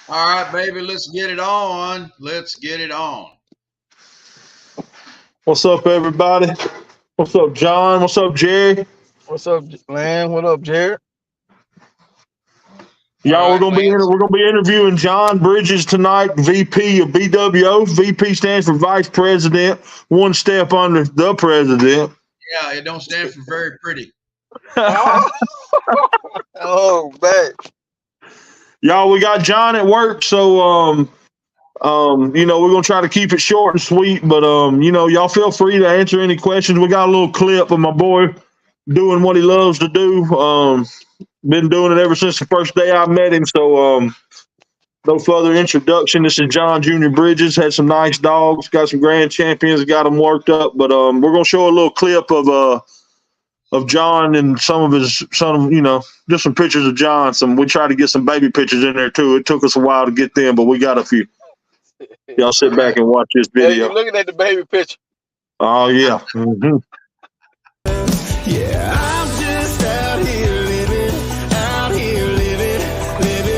All right, baby, let's get it on. Let's get it on. What's up, everybody? What's up, John? What's up, Jerry? What's up, man? What up, Jared? Y'all, All right, we're gonna be interviewing John Bridges tonight, VP of BWO. VP stands for Vice President, one step under the President. Yeah, it don't stand for very pretty. Oh, man. Y'all, we got John at work, so we're gonna try to keep it short and sweet. But y'all feel free to answer any questions. We got a little clip of my boy doing what he loves to do. Been doing it ever since the first day I met him. So no further introduction. This is John Jr. Bridges. Had some nice dogs, got some grand champions, got them worked up. But we're gonna show a little clip of John and just some pictures of John. We tried to get some baby pictures in there too. It took us a while to get them, but we got a few. Y'all sit back and watch this Hey, video. you looking at the baby picture? Oh yeah. Mm-hmm. Yeah, I'm just out here living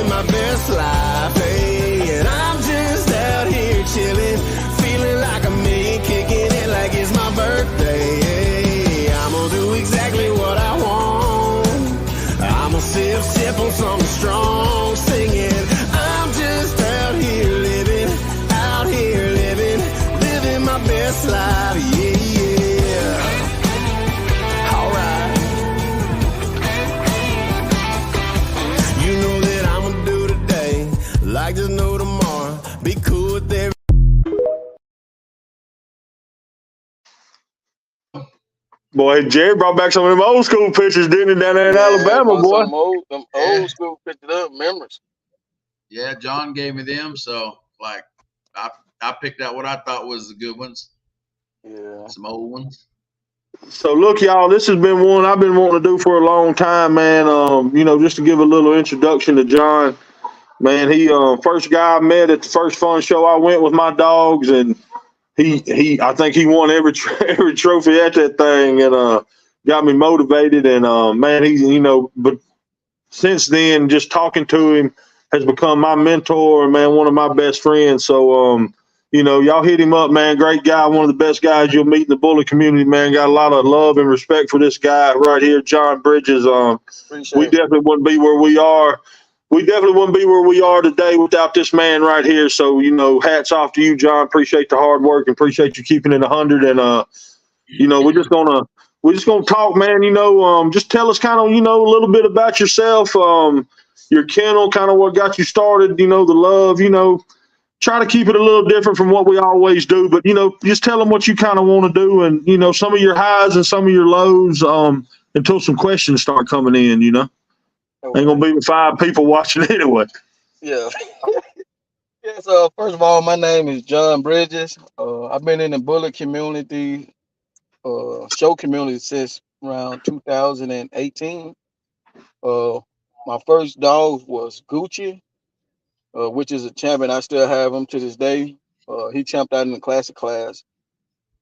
my best life. Hey, and I'm just out here chilling, feeling like a million, kicking it like it's my birthday. Hey, I'm gonna do exactly what I want. I'm gonna sip on something strong, singing. I'm just out here living my best life. Yeah, yeah. All right. You know that I'm gonna do today, like there's no tomorrow. Be cool with every. Boy, Jerry brought back some of them old school pictures, didn't he, down there in Alabama, boy? Some old school pictures up, memories. Yeah, John gave me them, so like I picked out what I thought was the good ones. Yeah. Some old ones. So look, y'all, this has been one I've been wanting to do for a long time, man. Just to give a little introduction to John. Man, he first guy I met at the first fun show I went with my dogs, and I think he won every trophy at that thing, and got me motivated. And man, but since then, just talking to him has become my mentor, man, one of my best friends. So y'all hit him up, man. Great guy, one of the best guys you'll meet in the bully community, man. Got a lot of love and respect for this guy right here, John Bridges. We definitely wouldn't be where we are. We definitely wouldn't be where we are today without this man right here. So, hats off to you, John. Appreciate the hard work and appreciate you keeping it 100. And, we're just gonna talk, man. Just tell us kind of, a little bit about yourself, your kennel, kind of what got you started, the love, try to keep it a little different from what we always do, but, just tell them what you kind of want to do and, some of your highs and some of your lows until some questions start coming in, Okay. Ain't going to be with 5 people watching anyway. Yeah. Yes. First of all, my name is John Bridges. I've been in the bully community, show community since around 2018. My first dog was Gucci, which is a champion. I still have him to this day. He champed out in the classic class.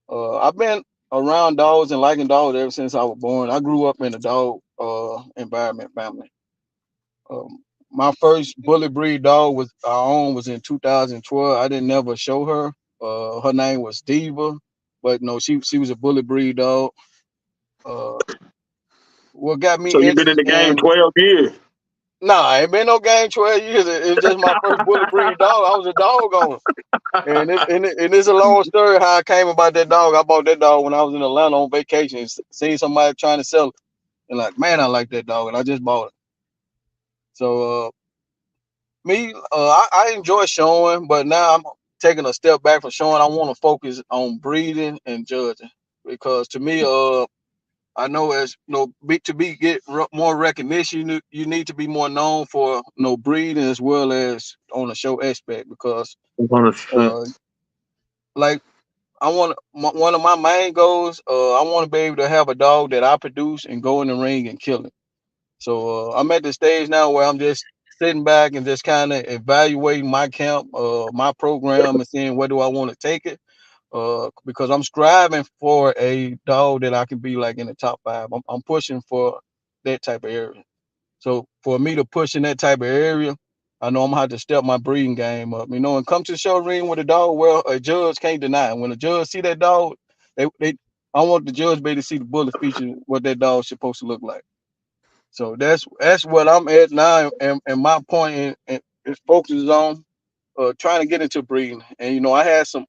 I've been around dogs and liking dogs ever since I was born. I grew up in a dog environment family. My first bully breed dog was in 2012. I didn't never show her. Her name was Diva, but no, she was a bully breed dog. What got me? So you've been in the game 12 years. Nah, ain't been no game 12 years. It was just my first bully breed dog. I was a dog owner. And it's a long story how I came about that dog. I bought that dog when I was in Atlanta on vacation and seen somebody trying to sell it. And like, man, I like that dog. And I just bought it. So I enjoy showing, but now I'm taking a step back from showing. I want to focus on breeding and judging. Because to me, I know as get more recognition, you need to be more known for breeding as well as on the show aspect because 100%. like one of my main goals. I want to be able to have a dog that I produce and go in the ring and kill it. So I'm at the stage now where I'm just sitting back and just kind of evaluating my camp, my program, and seeing where do I want to take it. Because I'm striving for a dog that I can be like in the top 5. I'm pushing for that type of area. So for me to push in that type of area, I know I'm gonna have to step my breeding game up, and come to the show ring with a dog. Well, a judge can't deny it. When a judge see that dog, I want the judge to be able to see the bullet feature what that dog's supposed to look like. So that's what I'm at now, and my point is focuses on trying to get into breeding. And I had some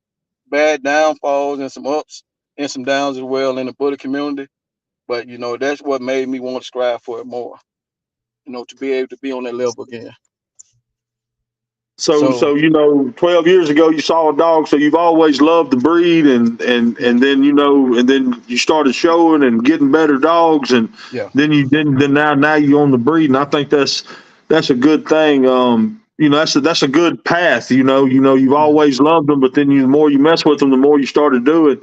bad downfalls and some ups and some downs as well in the bully community. But that's what made me want to strive for it more. To be able to be on that level again. So 12 years ago you saw a dog, so you've always loved the breed, and then and then you started showing and getting better dogs, and then now you're on the breed, and I think that's a good thing. That's a good path. You've always loved them, but then the more you mess with them, the more you started doing.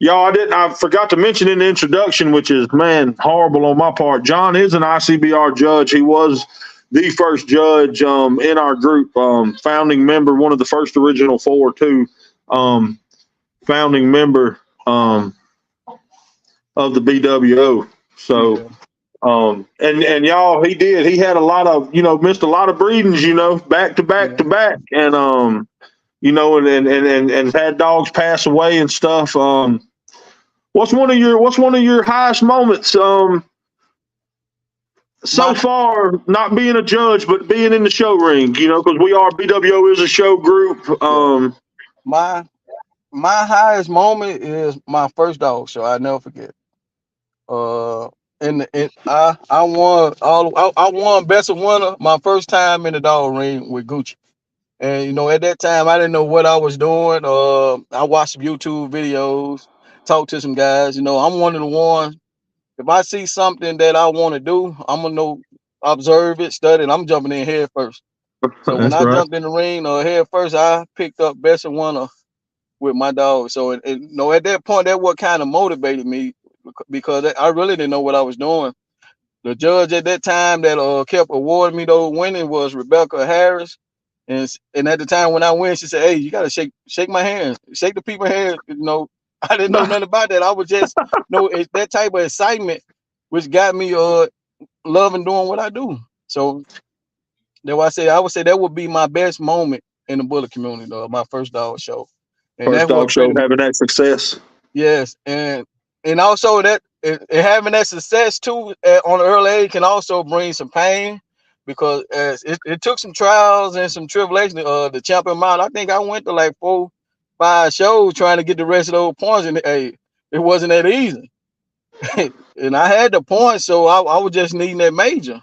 Y'all, I forgot to mention in the introduction, which is, man, horrible on my part. John is an ICBR judge. He was the first judge in our group, founding member, one of the first original 4 too, founding member of the BWO. So, and y'all, he had a lot of, missed a lot of breedings, back to back to back, and and had dogs pass away and stuff. What's one of your highest moments so far, not being a judge, but being in the show ring, because BWO is a show group. My highest moment is my first dog show. I never forget. And I won best of winner my first time in the dog ring with Gucci. And at that time I didn't know what I was doing. I watched some YouTube videos, talked to some guys. I'm one of the ones. If I see something that I want to do, I'm gonna observe it, study it. I'm jumping in head first. So when I jumped in the ring head first, I picked up best of winner with my dog. So at that point, that what kind of motivated me, because I really didn't know what I was doing. The judge at that time that kept awarding me those winning was Rebecca Harris. And at the time when I win, she said, "Hey, you gotta shake my hand, shake the people's hand." I didn't know nothing about that. I was just it's that type of excitement which got me loving doing what I do. So that's why I would say that would be my best moment in the bullet community, my first dog show. And first dog show having that success. Yes, and also that having that success too on an early age can also bring some pain, because it took some trials and some tribulations. The champion mount, I think I went to like 4-5 shows trying to get the rest of those points, and it wasn't that easy. And I had the points, so I was just needing that major.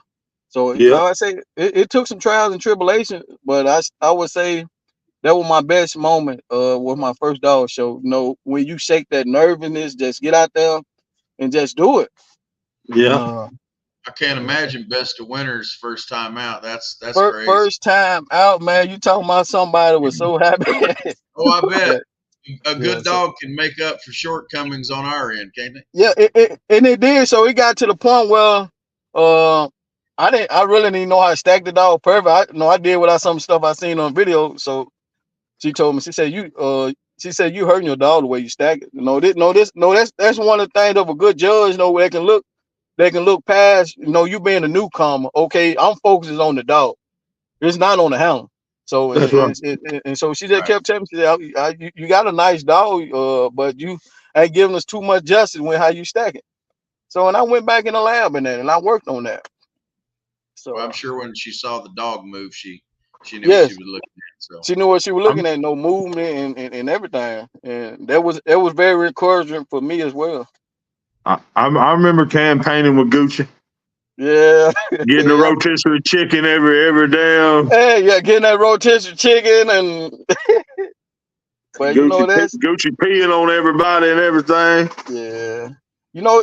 So I say it took some trials and tribulations, but I would say that was my best moment with my first dog show. When you shake that nervousness, just get out there and just do it. Yeah. I can't imagine best of winners first time out. That's crazy. First time out, man. You talking about somebody was so happy. Oh, I bet. A good dog can make up for shortcomings on our end, can't it? Yeah, it did. So it got to the point where I really didn't know how to stack the dog perfect. I did without some stuff I seen on video. So she told me, she said you hurting your dog the way you stack it. That's one of the things of a good judge, where they can look past, you being a newcomer. Okay, I'm focusing on the dog. It's not on the hound. So and so she just kept telling me, she said, you got a nice dog, but you ain't giving us too much justice with how you stack it. So and I went back in the lab and I worked on that. So I'm sure when she saw the dog move, she knew what she was looking at. So she knew what she was looking at, no movement and everything. And that was very encouraging for me as well. I remember campaigning with Gucci. Yeah. Getting the rotisserie chicken every damn. Hey, yeah, getting that rotisserie chicken and but Gucci peeing on everybody and everything. Yeah. You know,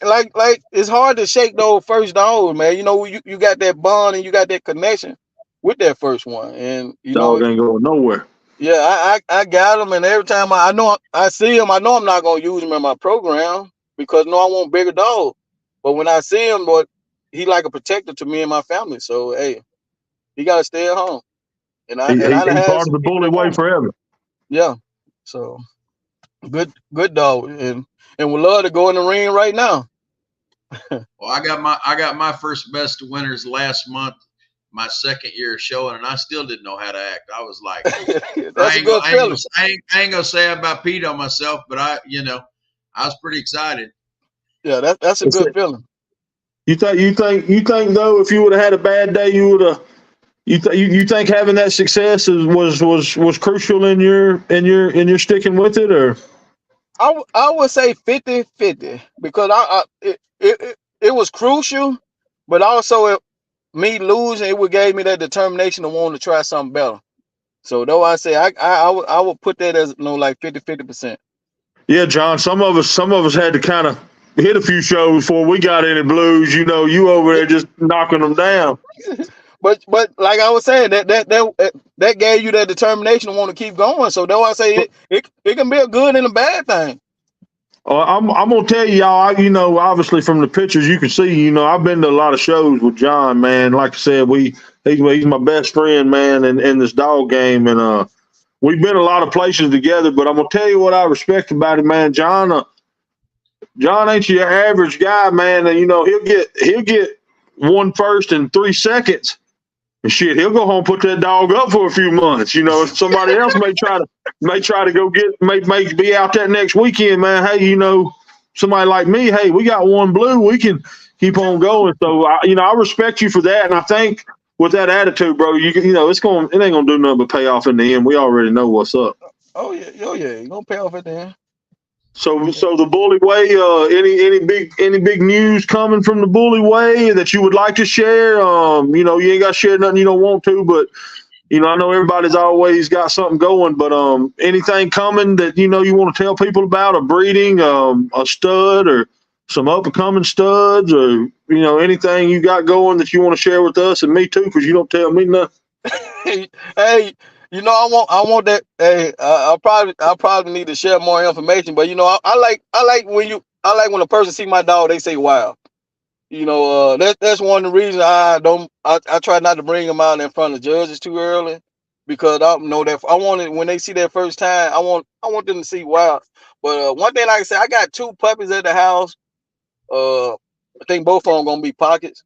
like it's hard to shake those first dogs, man. You know, you got that bond and you got that connection with that first one, and you know, Dog ain't going nowhere. yeah, I got them, and every time I know I see him, I know I'm not gonna use him in my program because no, I want bigger dog. But when I see him, boy, he like a protector to me and my family. So hey, he gotta stay at home. And I He done had part of some the people bully that way want him. forever. Yeah. So good dog, and would love to go in the ring right now. Well, I got my first best winners last month, my second year of showing, and I still didn't know how to act. I was like, That's a good feeling. I ain't gonna say I about peed on myself, but I was pretty excited. Yeah, that's a good feeling. You think though, if you would have had a bad day, you would have. You think having that success was crucial in your sticking with it, or? I would say 50-50 because it was crucial, but also me losing it would gave me that determination to want to try something better. So though I say I would put that as like 50%. Yeah, John. Some of us had to kind of hit a few shows before we got any blues. You know, you over there just knocking them down. But like I was saying, that gave you that determination to want to keep going. So though I say it can be a good and a bad thing. I'm gonna tell you, y'all. You know, obviously from the pictures you can see. You know, I've been to a lot of shows with John, man. Like I said, he's my best friend, man, in this dog game, and we've been a lot of places together. But I'm gonna tell you what I respect about him, man. John ain't your average guy, man. And you know, he'll get 1 first in 3 seconds. And shit, he'll go home and put that dog up for a few months. You know, somebody else may try to go may be out that next weekend, man. Hey, you know, somebody like me, hey, we got 1 blue, we can keep on going. So I respect you for that, and I think with that attitude, bro, it ain't gonna do nothing but pay off in the end. We already know what's up. Oh yeah, it's gonna pay off at the end. So the bully way, any big news coming from the bully way that you would like to share? You ain't got to share nothing you don't want to, but I know everybody's always got something going. But anything coming that you want to tell people about, a breeding, a stud, or some up and coming studs, or anything you got going that you want to share with us and me too, because you don't tell me nothing. Hey. I want that. Hey, I probably need to share more information, but I like when a person see my dog, they say wow. That's one of the reasons I try not to bring them out in front of judges too early, because I know that I want it when they see that first time. I want them to see wow. But one thing, like I said, I got 2 puppies at the house. I think both of them gonna be pockets.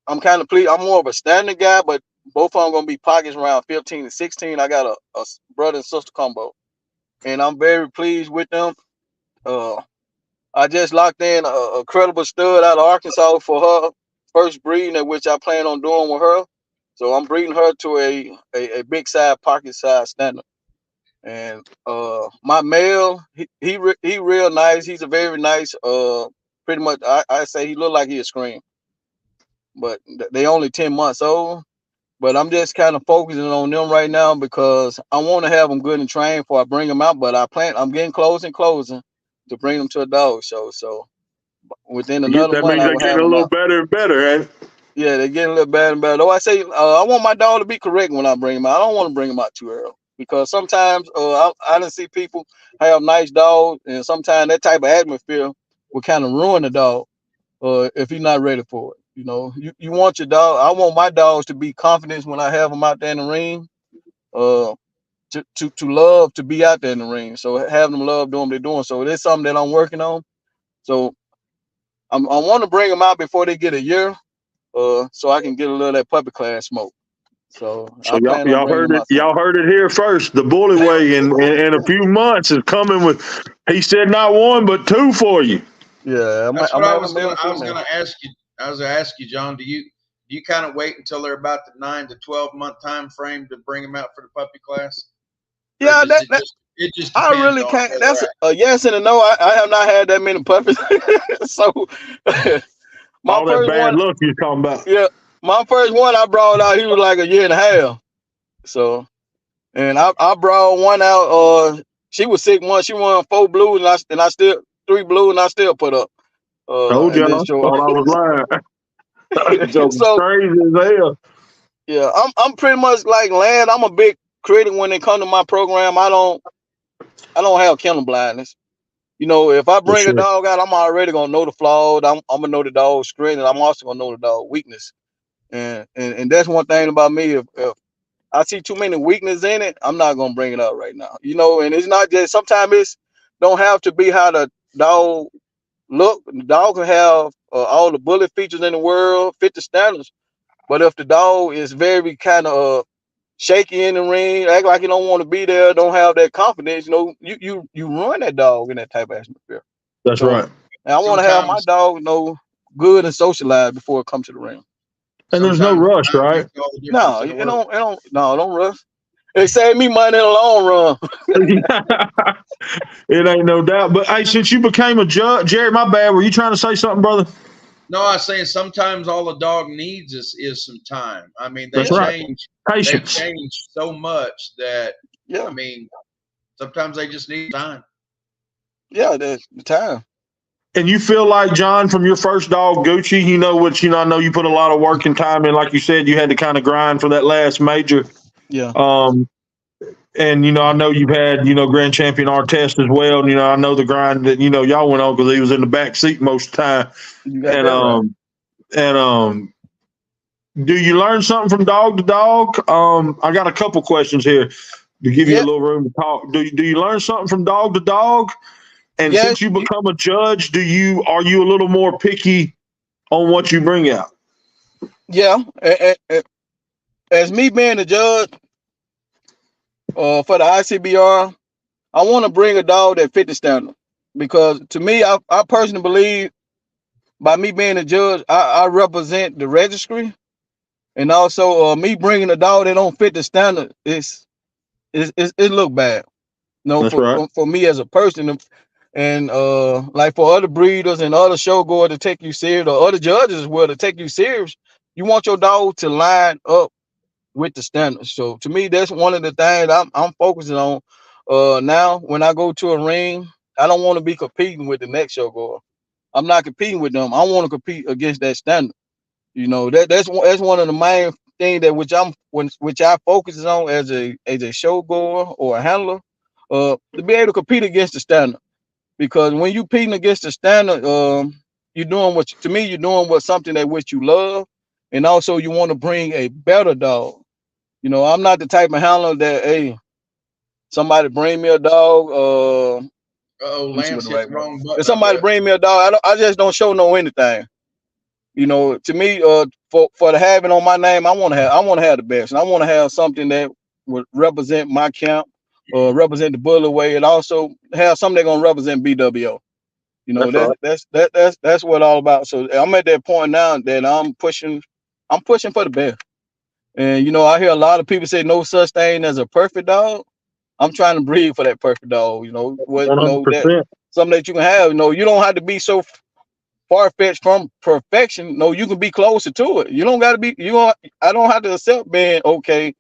I'm kind of pleased. I'm more of a standard guy, but both of them gonna be pockets around 15 and 16. I got a brother and sister combo, and I'm very pleased with them. I just locked in a credible stud out of Arkansas for her first breeding, at which I plan on doing with her. So I'm breeding her to a big size pocket size standard. And my male, he real nice. He's a very nice. Pretty much, I say he look like he'll scream, but they only 10 months old. But I'm just kind of focusing on them right now because I want to have them good and trained before I bring them out. But I'm getting closer and closer to bring them to a dog show. So within another month, I will have them. They're getting a little better and better, right? Yeah, they're getting a little better and better. Though I say I want my dog to be correct when I bring him out. I don't want to bring him out too early, because sometimes I done see people have nice dogs, and sometimes that type of atmosphere will kind of ruin the dog if you're not ready for it. You want your dog. I want my dogs to be confident when I have them out there in the ring. To love to be out there in the ring. So have them love doing what they're doing. So it's something that I'm working on. So I want to bring them out before they get a year, so I can get a little of that puppy class smoke. So y'all heard it. Y'all heard it here first. The bully way in a few months is coming with. He said not 1 but 2 for you. Yeah, I was going to ask you. I was going to ask you, John. Do you kind of wait until they're about the 9 to 12 month time frame to bring them out for the puppy class? Yeah, it just I really can't. That's a yes and a no. I have not had that many puppies. So all that bad luck you're talking about. Yeah, my first one I brought out, he was like a year and a half. So, and I brought one out. She was 6 months. She won 4 blues, and I still 3 blue, and I still put up. Told And then y'all. show. Thought I was lying. Joking So crazy as hell. yeah, I'm pretty much like Land. I'm a big critic when it comes to my program. I don't have kennel blindness. You know, if I For bring a sure. dog out, I'm already gonna know the flaws. I'm gonna know the dog's strength, and I'm also gonna know the dog's weakness. And that's one thing about me. If I see too many weaknesses in it, I'm not gonna bring it up right now. You know, and it's not just sometimes it's don't have to be how the dog look. The dog can have all the bullet features in the world, fit the standards. But if the dog is very kind of shaky in the ring, act like he don't want to be there, don't have that confidence, you know, you ruin that dog in that type of atmosphere. That's So right. and I want to have my Sometimes, dog, you know, good and socialized before it comes to the ring. And there's no sometimes rush, time right? makes all the difference No, in the it world. don't rush. It saved me money in the long run. It ain't no doubt. But hey, since you became a judge, Jerry, my bad. Were you trying to say something, brother? No, I was saying sometimes all a dog needs is some time. I mean, That's Yeah, right. they've Patience. changed so much that I yeah, mean, sometimes they just need time. yeah. That's the time. And you feel like, John, from your first dog, Gucci, I know you put a lot of work and time in. Like you said, you had to kind of grind for that last major. Yeah, Um, and, I know you've had, Grand Champion Artest as well. And, I know the grind that, y'all went on because he was in the back seat most of the time. you got And, that right. Do you learn something from dog to dog? I got a couple questions here to give you a Yeah, little room to talk. Do you learn something from dog to dog? And yeah, since you become a judge, are you a little more picky on what you bring out? yeah. As me being the judge for the ICBR, I want to bring a dog that fit the standard because to me, I personally believe by me being a judge, I represent the registry, and also me bringing a dog that don't fit the standard it look bad. No, That's right. for me as a person, and like for other breeders and other show goers to take you serious, or other judges as well to take you serious, you want your dog to line up with the standards. So to me, that's one of the things I'm focusing on. Now when I go to a ring, I don't want to be competing with the next show goer. I'm not competing with them. I want to compete against that standard. You know, that's one of the main things that which I focus on as a show goer or a handler, to be able to compete against the standard. Because when you competing against the standard, you're doing you're doing what something that which you love, and also you want to bring a better dog. You know, I'm not the type of handler that somebody bring me a dog. Let me see what Lance the hit right the word. wrong If button. I somebody bet. bring me a dog, I just don't show no anything. You know, to me, for the having on my name, I want to have the best, and I want to have something that would represent my camp, represent the bullet way, and also have something that's gonna represent BWO. You know, That's right. that's what all about. So I'm at that point now that I'm pushing for the best. And you know, I hear a lot of people say no such thing as a perfect dog. I'm trying to breed for that perfect dog. You know, what you know that 100%. something that you can have. You know, you don't have to be so far fetched from perfection. No, you can be closer to it. You don't got to be. I don't have to accept being okay.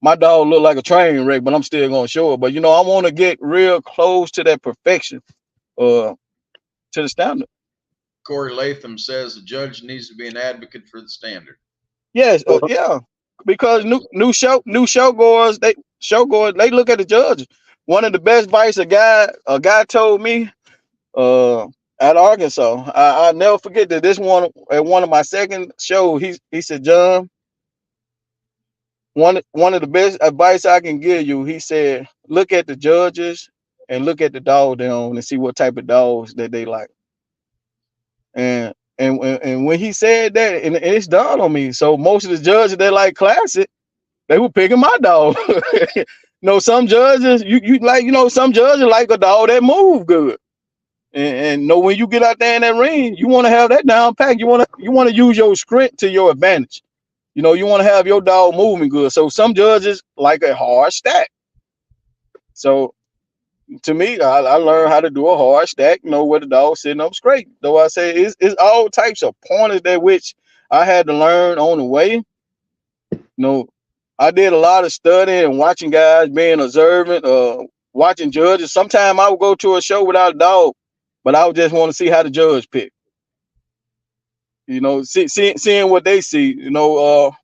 My dog look like a train wreck, but I'm still gonna show it. But you know, I want to get real close to that perfection, to the standard. Corey Latham says the judge needs to be an advocate for the standard. Yes, yeah, because new show goers they look at the judges. One of the best advice a guy told me uh at Arkansas. I'll never forget that this one at one of my second show. He said, John, one of the best advice I can give you. He said, look at the judges and look at the dog they own and see what type of dogs that they like. And when he said that, and it's dawned on me. So most of the judges that like classic, they were picking my dog. Some judges some judges like a dog that move good. And know when you get out there in that ring, you want to have that down pack. You want to use your strength to your advantage. You know, you want to have your dog moving good. So some judges like a hard stack. So to me, I learned how to do a hard stack, where the dog's sitting up straight. Though I say it's all types of pointers that which I had to learn on the way. I did a lot of studying and watching guys, being observant, watching judges. Sometimes I would go to a show without a dog, but I would just want to see how the judge pick. You know, seeing what they see. You know,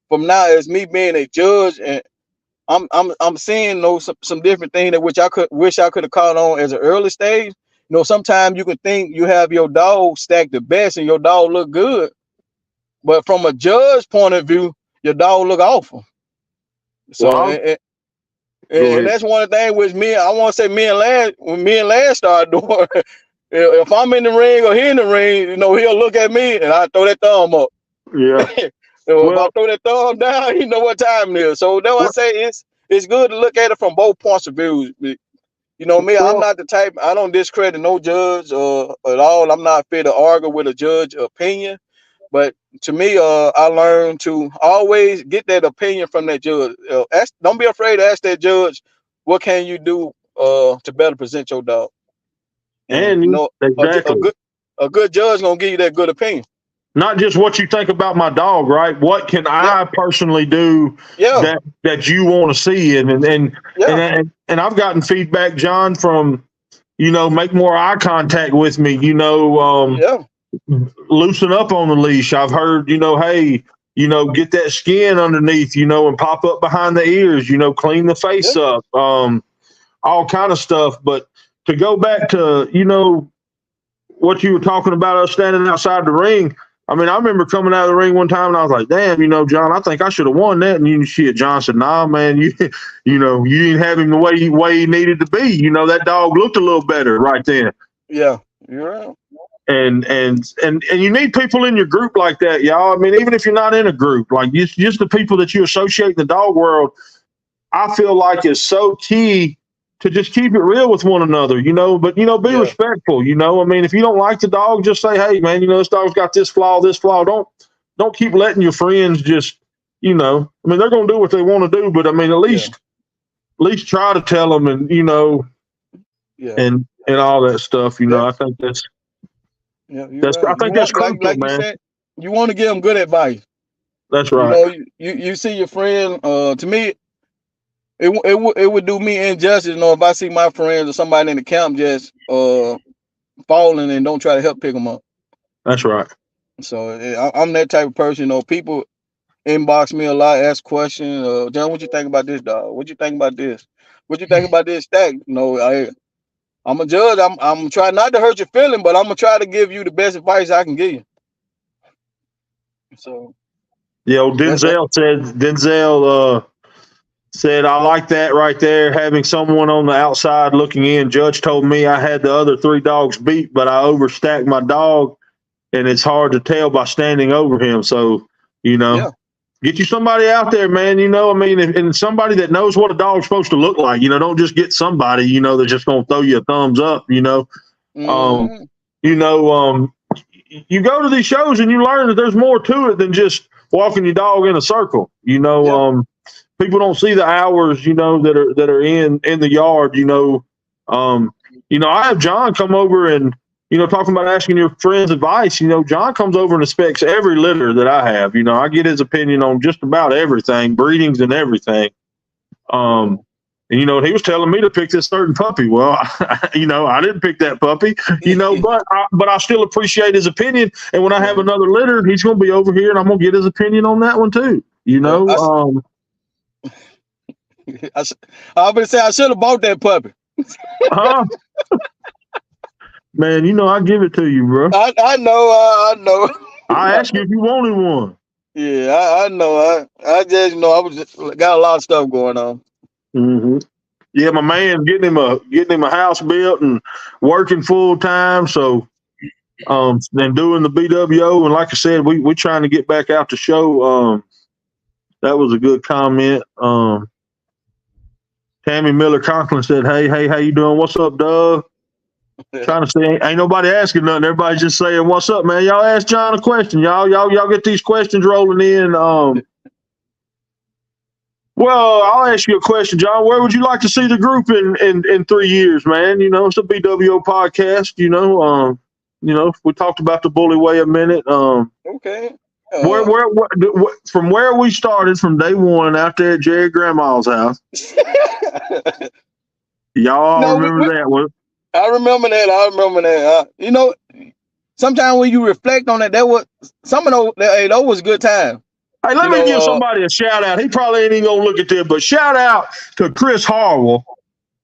from now as me being a judge, and I'm seeing some different things that which I wish I could have caught on as an early stage. You know, sometimes you can think you have your dog stacked the best and your dog look good, but from a judge point of view, your dog look awful. So and that's one of the things with me. I want to say when me and Lance started doing. If I'm in the ring or he in the ring, you know, he'll look at me and I throw that thumb up. Yeah. If I throw that thumb down, he know what time it is. So that's why I say it's good to look at it from both points of view. You know me, I'm not the type. I don't discredit no judge at all. I'm not fit to argue with a judge opinion. But to me, I learned to always get that opinion from that judge. Don't be afraid to ask that judge, what can you do to better present your dog? And you know, exactly. A good judge gonna give you that good opinion. Not just what you think about my dog, right? What can I personally do that you want to see? And I've gotten feedback, John, from, you know, make more eye contact with me, you know, loosen up on the leash. I've heard, you know, hey, you know, get that skin underneath, you know, and pop up behind the ears, you know, clean the face up, all kind of stuff. But to go back to, you know, what you were talking about, us standing outside the ring. I mean, I remember coming out of the ring one time and I was like, damn, you know, John, I think I should have won that. And John said, nah, man, you know, you didn't have him the way he needed to be. You know, that dog looked a little better right then. Yeah, you're right. And you need people in your group like that, y'all. I mean, even if you're not in a group, like just the people that you associate in the dog world, I feel like is so key to just keep it real with one another, you know, but, you know, be respectful, you know. I mean, if you don't like the dog, just say, hey, man, you know, this dog's got this flaw. Don't keep letting your friends just, you know, I mean, they're going to do what they want to do, but I mean, at least try to tell them and, you know, and all that stuff, you know. I think that's right. I think that's crucial, like man. You said, you want to give them good advice. That's right. You know, you see your friend, to me, it would do me injustice, you know, if I see my friends or somebody in the camp just falling and don't try to help pick them up. That's right. So I'm that type of person. You know, people inbox me a lot, ask questions. John, what you think about this dog? What you think about this? What you think about this stack? You know, I'm a judge. I'm trying not to hurt your feeling, but I'm gonna try to give you the best advice I can give you. So, Denzel said, I like that right there, having someone on the outside looking in. Judge told me I had the other 3 dogs beat, but I overstacked my dog, and it's hard to tell by standing over him. So, you know, get you somebody out there, man, you know, I mean, and somebody that knows what a dog's supposed to look like. You know, don't just get somebody, you know, that's just going to throw you a thumbs up, you know. You know, you go to these shows and you learn that there's more to it than just walking your dog in a circle, you know. People don't see the hours, you know, that are in the yard, you know. You know, I have John come over and, you know, talking about asking your friends advice. You know, John comes over and inspects every litter that I have. You know, I get his opinion on just about everything, breedings and everything. And, you know, he was telling me to pick this certain puppy. Well, you know, I didn't pick that puppy, you know, but I still appreciate his opinion. And when I have another litter, he's going to be over here and I'm going to get his opinion on that one too, you know. I would say I should have bought that puppy. Man, you know I give it to you, bro. I know. I asked you if you wanted one. Yeah, I know. I just know I was just got a lot of stuff going on. Mm-hmm. Yeah, my man's getting him a house built and working full time. So, then doing the BWO, and like I said, we trying to get back out to show. That was a good comment. Tammy Miller Conklin said, hey, how you doing? What's up, Doug? Trying to say, ain't nobody asking nothing. Everybody's just saying, what's up, man? Y'all ask John a question. Y'all get these questions rolling in. Well, I'll ask you a question, John. Where would you like to see the group in 3 years, man? You know, it's a Bwo podcast. You know, we talked about the bully way a minute. Okay. Where from where we started from day one out there at Jerry Grandma's house. Y'all remember that one? I remember that. You know, sometimes when you reflect on that was some of those was a good time. Hey, let me give somebody a shout out. He probably ain't even gonna look at this, but shout out to Chris Harwell,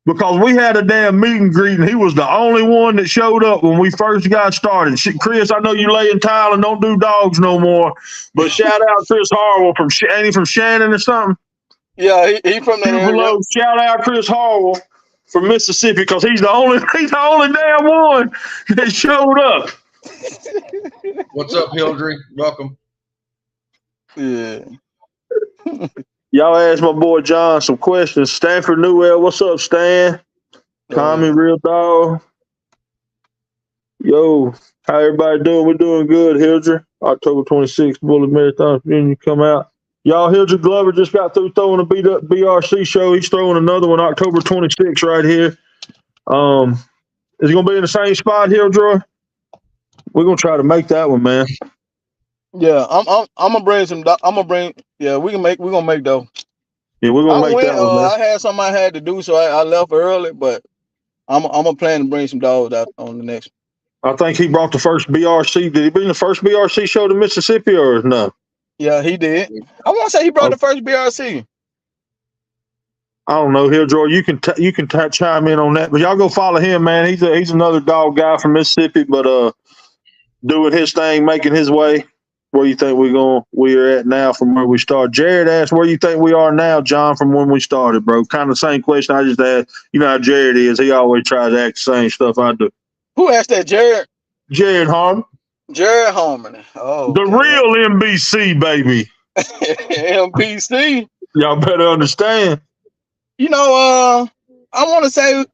because we had a damn meet and greet, and he was the only one that showed up when we first got started. Chris, I know you lay in tile and don't do dogs no more, but shout out Chris Harwell ain't he from Shannon or something? Yeah, he from that area. Shout out Chris Harwell from Mississippi, because he's the only damn one that showed up. What's up, Hildry? Welcome. Yeah. Y'all asked my boy John some questions. Stanford Newell, what's up, Stan? Tommy, Real Dog. Yo, how everybody doing? We're doing good, Hildry. October 26th, Bullet Marathon Union come out. Y'all, Hildry Glover just got through throwing a BRC show. He's throwing another one October 26th right here. Is he gonna be in the same spot, Hildry? We're gonna try to make that one, man. Yeah, I'm gonna bring some. We're gonna make though. Yeah, we're gonna make that one, man. I had something I had to do, so I left early, but I'm gonna plan to bring some dogs out on the next one. I think he brought the first BRC. Did he bring the first BRC show to Mississippi or no? Yeah, he did. I want to say he brought the first BRC. I don't know, Hildry. You can chime in on that, but y'all go follow him, man. He's another dog guy from Mississippi, but doing his thing, making his way. Where you think we're at now from where we started? Jared asked, where you think we are now, John, from when we started, bro? Kind of the same question I just asked. You know how Jared is. He always tries to act the same stuff I do. Who asked that, Jared? Jared Harmon. Jared Harmon. Oh, the real NBC, baby. NBC. Y'all better understand. You know, I want to say,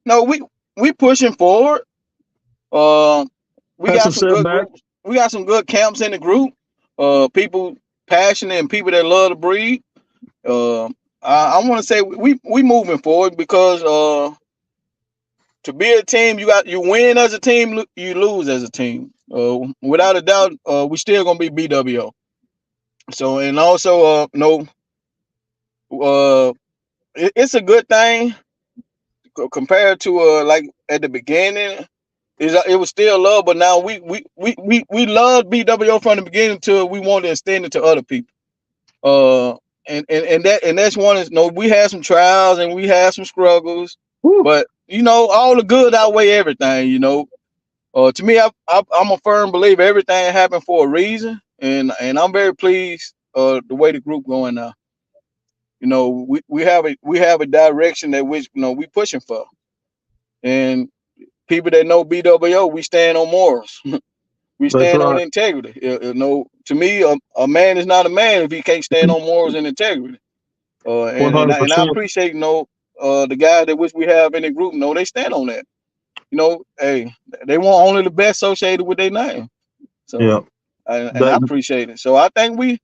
no, we pushing forward. We got some good groups. We got some good camps in the group. People passionate and people that love the breed. I want to say we moving forward, because to be a team, you win as a team, you lose as a team. Without a doubt, we still gonna be BWO. So, and also, it's a good thing compared to like at the beginning. It was still love, but now we loved BWO from the beginning till we want to extend it to other people. And that's one is we had some trials and we had some struggles, but all the good outweigh everything. To me, I'm a firm believer everything happened for a reason, and I'm very pleased the way the group going now. We have a direction that which we pushing for, and people that know BWO, we stand on morals. We stand on integrity. To me, a man is not a man if he can't stand on morals and integrity. And I appreciate the guys that which we have in the group. They stand on that. Hey, they want only the best associated with their name. So yeah, I appreciate it. So I think we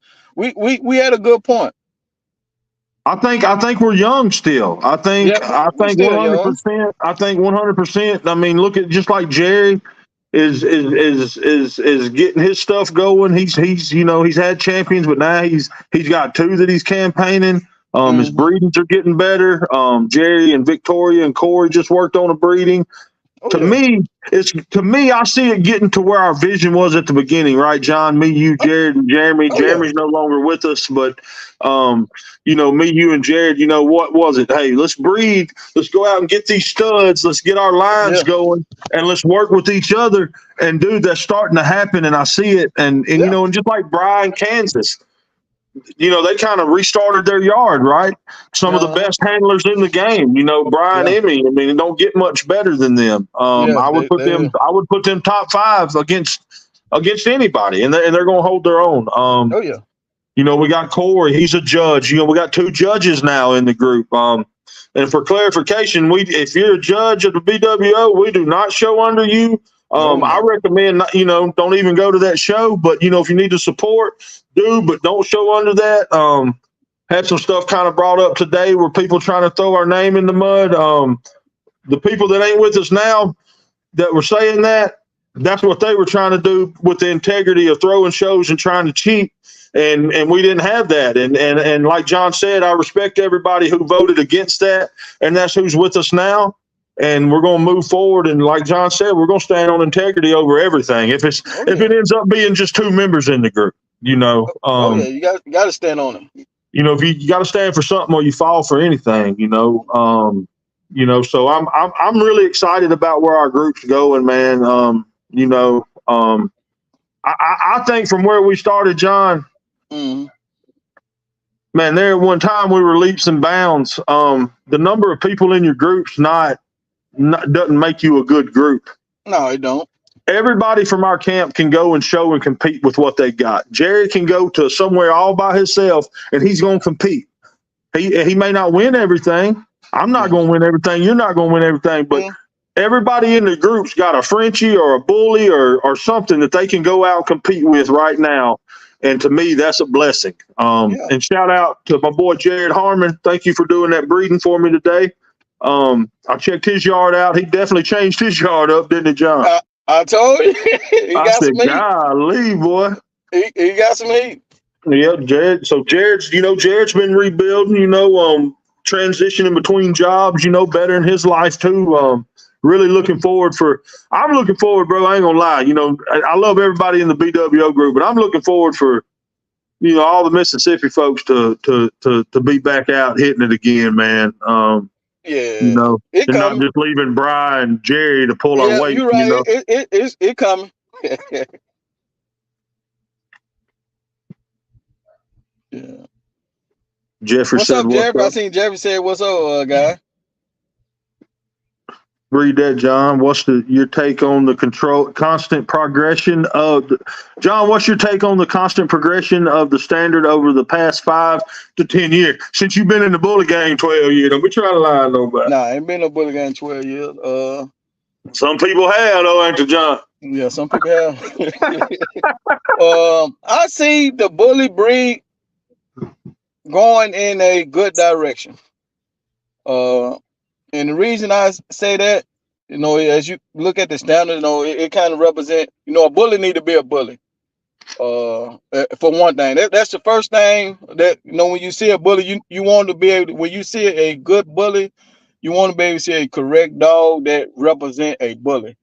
had a good point. I think we're young still. I think 100%. I think 100%. I mean, look at just like Jerry is getting his stuff going. He's had champions, but now he's got two that he's campaigning. His breedings are getting better. Jerry and Victoria and Corey just worked on a breeding. To me, I see it getting to where our vision was at the beginning, right, John? Me, you, Jared, and Jeremy. Jeremy's no longer with us, but me, you, and Jared. What was it? Hey, let's breed. Let's go out and get these studs. Let's get our lines going, and let's work with each other. And dude, that's starting to happen, and I see it. And just like Brian, Kansas. They kind of restarted their yard, right? Some of the best handlers in the game. Brian Emmy. I mean, it don't get much better than them. I would put them top 5 against anybody, and they're going to hold their own. We got Corey. He's a judge. We got 2 judges now in the group. And for clarification, if you're a judge at the BWO, we do not show under you. I recommend, don't even go to that show. But, if you need to support, but don't show under that. Had some stuff kind of brought up today where people trying to throw our name in the mud. The people that ain't with us now that were saying that's what they were trying to do with the integrity of throwing shows and trying to cheat. And we didn't have that. And like John said, I respect everybody who voted against that. And that's who's with us now. and we're going to move forward. And like John said, we're going to stand on integrity over everything. If it ends up being just 2 members in the group, you know. You got to stand on them. You know, if you got to stand for something or you fall for anything, you know. So I'm really excited about where our group's going, man. I think from where we started, John, man, there at one time we were leaps and bounds. The number of people in your group's not doesn't make you a good group. No, it don't. Everybody from our camp can go and show and compete with what they got. Jerry can go to somewhere all by himself and he's going to compete. He may not win everything. I'm not going to win everything. You're not going to win everything. But everybody in the group's got a Frenchie or a bully or something that they can go out and compete with right now. And to me, that's a blessing. And shout out to my boy Jared Harmon. Thank you for doing that breeding for me today. I checked his yard out. He definitely changed his yard up, didn't he, John? I told you. I said, golly, boy. He got some heat. Yeah, Jared. So Jared's been rebuilding, transitioning between jobs, bettering his life too. Really looking forward, bro. I ain't gonna lie. I love everybody in the BWO group, but I'm looking forward for, all the Mississippi folks to be back out hitting it again, man. And not just leaving Brian and Jerry to pull our weight. You're right. It's coming. Yeah. Jeffrey what's said, up, Jeffrey? I seen Jeffrey said, "What's up, guy?" Read that, John. What's your take on the constant progression of John? What's your take on the constant progression of the standard over the past 5 to 10 years since you've been in the bully game 12 years? Don't be trying to lie to nobody. Nah, I ain't been in the bully game 12 years. Some people have, though, ain't you, John? Yeah, some people have. I see the bully breed going in a good direction. And the reason I say that, as you look at the standard, it kind of represents, a bully need to be a bully. For one thing, that's the first thing that, when you see a bully, you want to be able to, when you see a good bully, you want to be able to see a correct dog that represent a bully.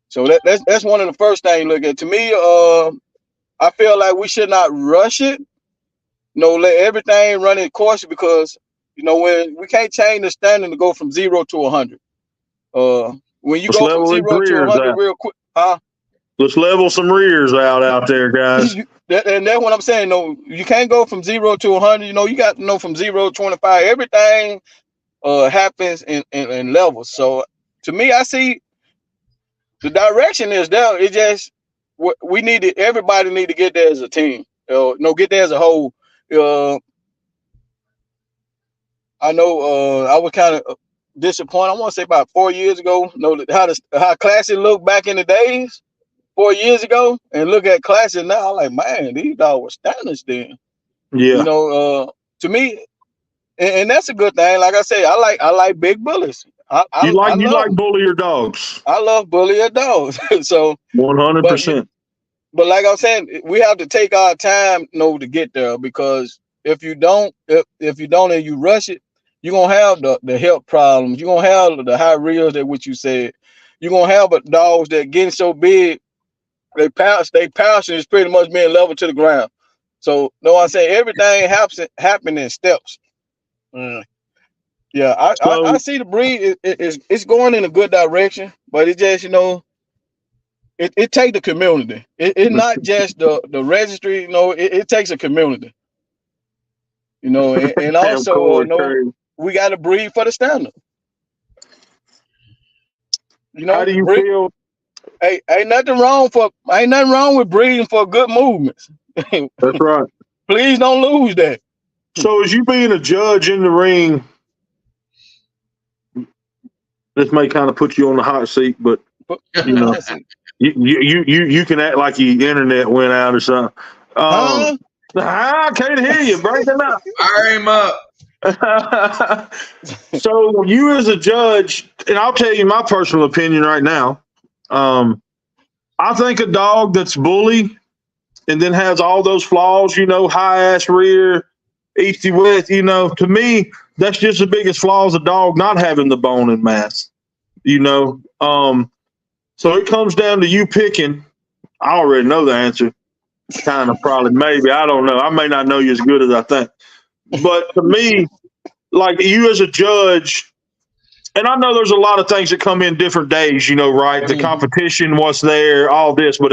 So that's one of the first things you look at. To me, I feel like we should not rush it. Let everything run its course because, when we can't change the standard to go from 0 to 100. When you go from 0 to 100 real quick, let's level some rears out there, guys. And that's what I'm saying. You can't go from 0 to 100. You got to know from 0 to 25. Everything happens in levels. So to me, I see the direction is there. It just everybody need to get there as a team. Get there as a whole. I know I was kind of disappointed. I want to say about 4 years ago. How Classic looked back in the days 4 years ago, and look at Classic now. I'm like, man, these dogs were standards then. Yeah. To me, and that's a good thing. Like I say, I like big bullies. You like bullier dogs. I love bullier dogs. So 100%. But like I was saying, we have to take our time, to get there because if you don't and you rush it, you're gonna have the health problems. You're gonna have the high reels that what you said. You're gonna have dogs that getting so big, they passion is pretty much being level to the ground. So I say everything happen in steps. Yeah, I see the breed it's going in a good direction, but it just it takes the community. It's not just the registry. It takes a community. And also we got to breed for the standard. How do you feel? Ain't nothing wrong with breeding for good movements. That's right. Please don't lose that. So as you being a judge in the ring, this may kind of put you on the hot seat, but you can act like your internet went out or something. I can't hear you. Break them up. Fire him up. So you as a judge, and I'll tell you my personal opinion right now. I think a dog that's bully and then has all those flaws, high ass rear, easty width, to me, that's just the biggest flaw is a dog not having the bone and mass. you know. So it comes down to you picking. I already know the answer. Kind of, probably, maybe. I don't know. I may not know you as good as I think. But to me, like you as a judge, and I know there's a lot of things that come in different days, you know, right? The competition, what's there, all this. But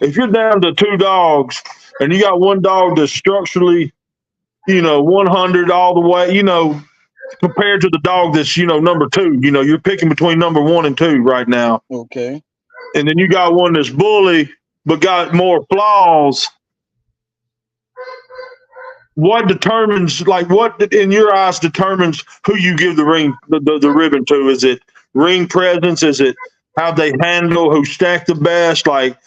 if you're down to 2 dogs and you got one dog that's structurally, you know, 100 all the way, you know, compared to the dog that's, you know, number 2, you know, you're picking between number 1 and 2 right now. Okay. And then you got one that's bully but got more flaws. What determines, like, what in your eyes determines who you give the ring, the ribbon to? Is it ring presence? Is it how they handle, who stacked the best? Like,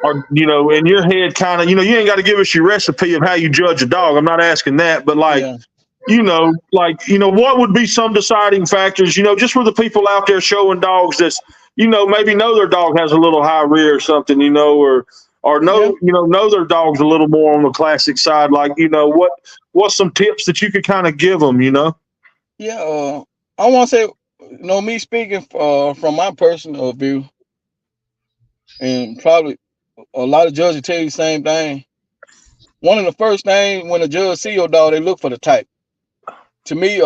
or, you know, in your head, kind of, you know, you ain't got to give us your recipe of how you judge a dog. I'm not asking that, but like, you know, like, you know, what would be some deciding factors, you know, just for the people out there showing dogs that's, you know, maybe know their dog has a little high rear or something, you know, or know, you know their dog's a little more on the classic side. Like, you know, what's some tips that you could kind of give them, you know? Yeah. I want to say, you know, me speaking from my personal view, and probably a lot of judges tell you the same thing. One of the first things when a judge see your dog, they look for the type. To me,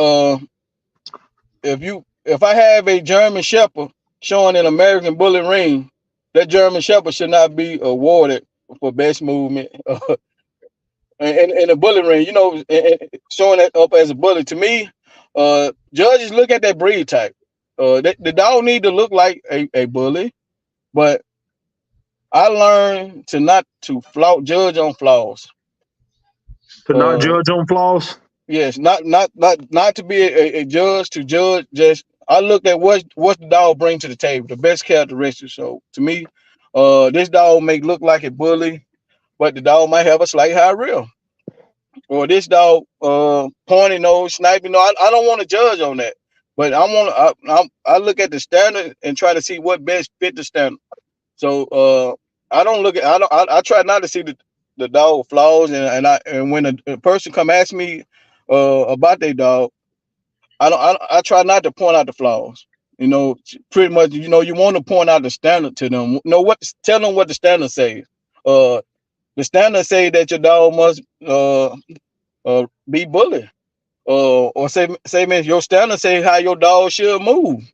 if I have a German Shepherd showing an American Bully ring, that German Shepherd should not be awarded for best movement in a bully ring. You know, showing that up as a bully. To me, judges look at that breed type. The dog need to look like a bully, but I learned to not to judge on flaws. To not judge on flaws? Yes, not to be a judge to judge. Just I looked at what the dog brings to the table, the best characteristics. So to me, this dog may look like a bully, but the dog might have a slight high rear. Or this dog pointy nose, sniping nose. I don't want to judge on that, but I look at the standard and try to see what best fit the standard. So I don't look at I try not to see the dog flaws, and when a person come ask me about their dog, I try not to point out the flaws. You know, pretty much, you know, you want to point out the standard to them. You know tell them what the standard says. The standard say that your dog must be bully. Or say man, your standard say how your dog should move.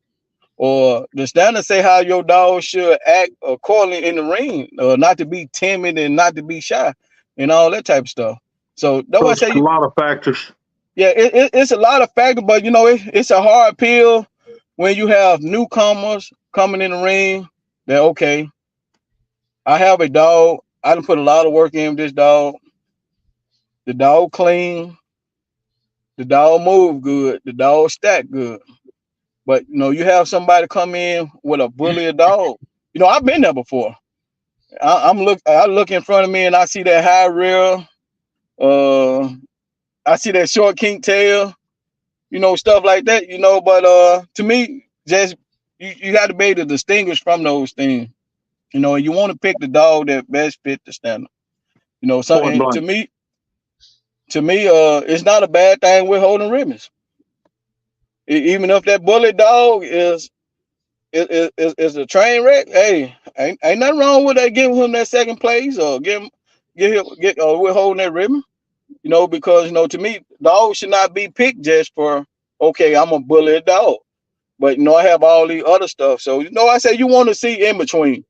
Or the standard say how your dog should act accordingly in the ring, not to be timid and not to be shy, and all that type of stuff. So that's why I say a lot of factors. Yeah, it's a lot of factors, but you know, it's a hard pill when you have newcomers coming in the ring. That okay, I have a dog. I done put a lot of work in this dog. The dog clean. The dog move good. The dog stack good. But you know, you have somebody come in with a bully dog. You know, I've been there before. I look in front of me and I see that high rear. I see that short kink tail. You know, stuff like that. You know, but to me, just you got to be able to distinguish from those things. You know, and you want to pick the dog that best fit the standard. You know, something to me, it's not a bad thing with holding ribbons. Even if that bully dog is a train wreck, hey, ain't nothing wrong with that. Giving him that second place or get we're holding that ribbon. You know, because you know, to me, dogs should not be picked just for okay, I'm a bully dog, but you know, I have all these other stuff. So you know, I say you want to see in between.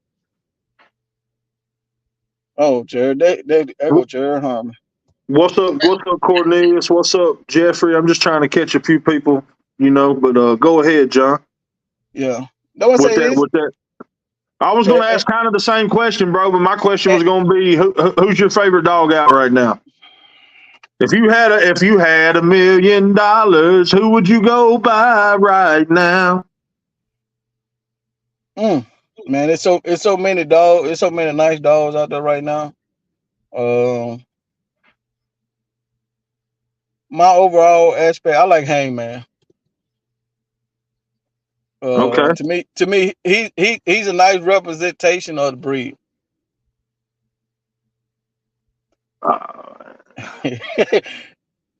Oh, Jared, there go Jared Harmon. What's up, Cornelius? What's up, Jeffrey? I'm just trying to catch a few people, you know, but go ahead, John. Yeah. With that. I was going to ask kind of the same question, bro, but my question was going to be, who's your favorite dog out right now? If you had $1 million, who would you go by right now? Man, it's so many dogs. It's so many nice dogs out there right now. My overall aspect, I like Hangman. Okay. To me, he's a nice representation of the breed.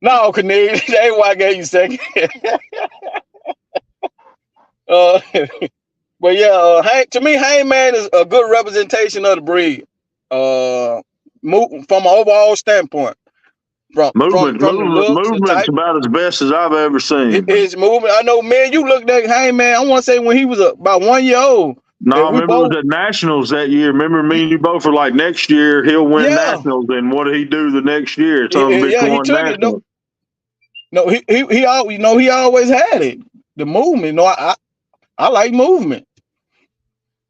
No, Cornelius, that ain't why I gave you second. But yeah, to me, Hangman is a good representation of the breed. From an overall standpoint, from the looks, the movement's type, about as best as I've ever seen. his movement. I know, man. You looked at Hangman. I want to say when he was about 1 year old. No, I remember it was at Nationals that year. Remember me and you both were like, next year he'll win Nationals. And what did he do the next year? It's on he took Nationals. it. No, he always had it. The movement. I like movement.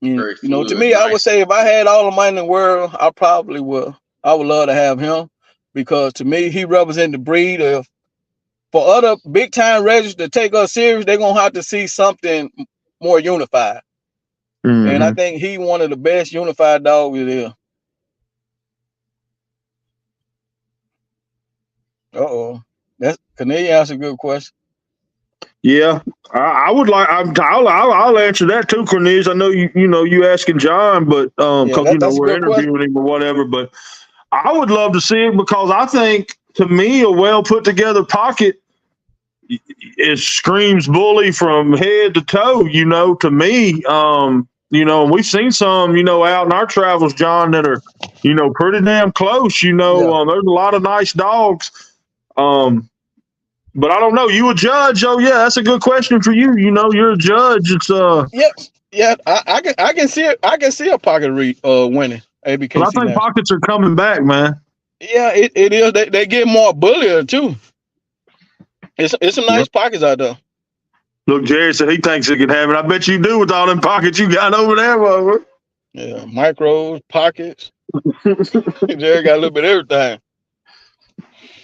Very fluid, to me, nice. I would say if I had all the money in the world, I probably would. I would love to have him because to me, he represents the breed of. For other big time registers to take us serious, they're gonna have to see something more unified. Mm-hmm. And I think he one of the best unified dogs there. Cornelia asked a good question. Yeah, I would like. I'll answer that too, Cornelius. I know you asking John, but because we're interviewing him or whatever. But I would love to see it because I think to me a well put together pocket it screams bully from head to toe. To me, and we've seen some out in our travels, John, that are pretty damn close. There's a lot of nice dogs. But I don't know. You a judge? Oh yeah, that's a good question for you. You're a judge. It's yeah. I can see it. I can see a pocket winning. ABK. But I think pockets are coming back, man. Yeah, it is. They get more bullier too. It's some nice pockets out there. Look, Jerry said he thinks he can have it. I bet you do with all them pockets you got over there, Robert. Yeah, micros, pockets. Jerry got a little bit of everything.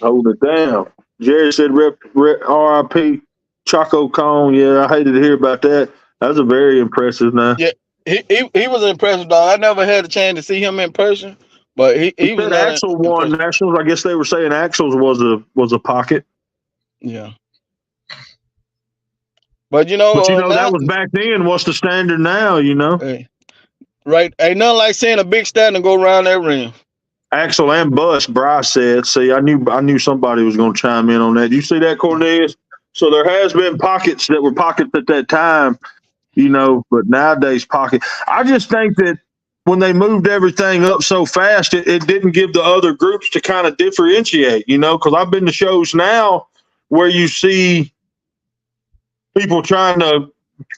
Hold it down. Jerry said, R.I.P. Choco Cone. Yeah, I hated to hear about that. That was a very impressive now. Yeah, he was an impressive dog. I never had a chance to see him in person, but he was. Axel won Nationals. I guess they were saying Axel's was a pocket. Yeah. But now, that was back then. What's the standard now, Hey, right. Ain't nothing like seeing a big standard go around that ring. Axel and Bus, Bryce said. See, I knew somebody was going to chime in on that. You see that, Cornelius? So there has been pockets that were pockets at that time, but nowadays pocket. I just think that when they moved everything up so fast, it didn't give the other groups to kind of differentiate, because I've been to shows now where you see people trying to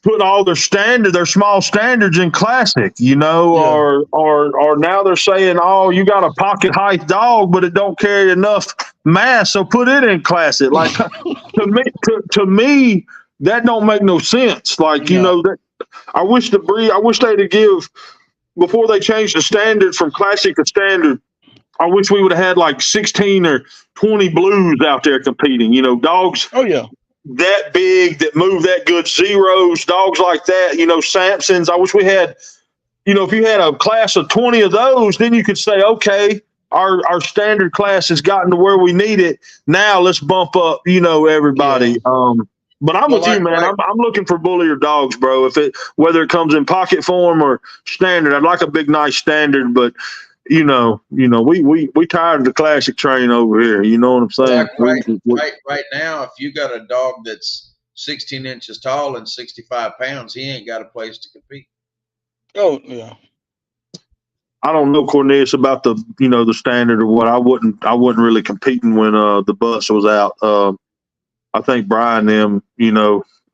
put all their small standards in classic, or now they're saying, oh, you got a pocket height dog, but it don't carry enough mass, so put it in classic. Like to me, that don't make no sense. Like, that I wish they'd give before they changed the standard from classic to standard. I wish we would have had like 16 or 20 blues out there competing, dogs. Oh yeah. That big, that move that good, zeros, dogs like that, Samsons. I wish we had, if you had a class of 20 of those, then you could say, okay, our standard class has gotten to where we need it. Now let's bump up, everybody. Yeah. But I'm with you, man. I'm looking for bullier dogs, bro. Whether it comes in pocket form or standard, I'd like a big, nice standard, but we tired of the classic train over here. You know what I'm saying? Right now, if you got a dog that's 16 inches tall and 65 pounds, he ain't got a place to compete. Oh yeah. I don't know, Cornelius, about the the standard or what. I wouldn't really competing when the bus was out. I think Brian them, I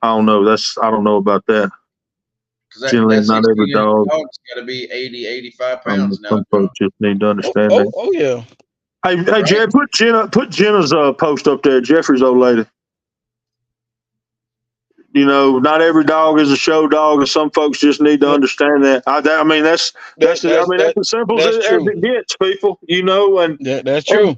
don't know. I don't know about that. Generally, not every dog's got to be 80, 85 pounds now. Some folks just need to understand that. Oh yeah. Hey, Jerry, put Jenna's post up there. Jeffrey's old lady. Not every dog is a show dog, and some folks just need to understand that. That's as simple as it gets, people. And that's true.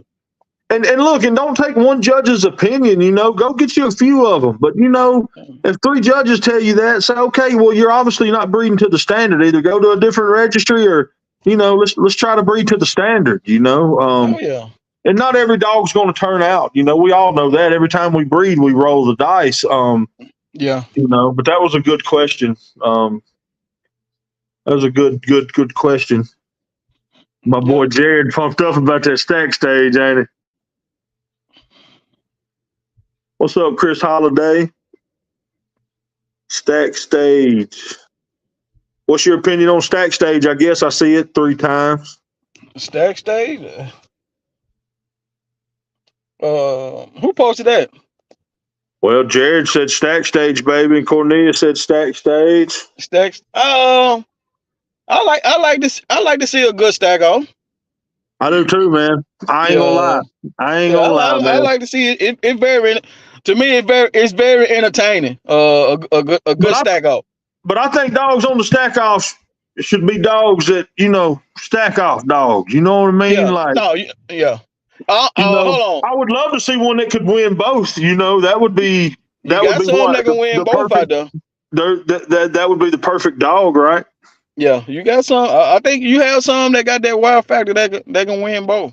And look, and don't take one judge's opinion, go get you a few of them. But, if 3 judges tell you that, say, okay, well, you're obviously not breeding to the standard. Either go to a different registry or, let's try to breed to the standard, yeah. And not every dog's going to turn out. We all know that. Every time we breed, we roll the dice. Yeah. But that was a good question. That was a good question. My boy Jared pumped up about that stack stage, ain't he? What's up, Chris Holiday? Stack Stage. What's your opinion on Stack Stage? I guess I see it 3 times. Stack Stage. Who posted that? Well, Jared said Stack Stage, baby, and Cornelia said Stack Stage. Stacks. I like this. I like to see a good stack off. I do too, man. I ain't gonna lie. Man. I like to see it. It's very, to me, it's very entertaining. A good stack off. But I think dogs on the stack off should be dogs that, stack off dogs. You know what I mean? Yeah. Hold on. I would love to see one that could win both. That would be some that can win both out there. That would be the perfect dog, right? Yeah, you got some. I think you have some that got that wild factor that can win both.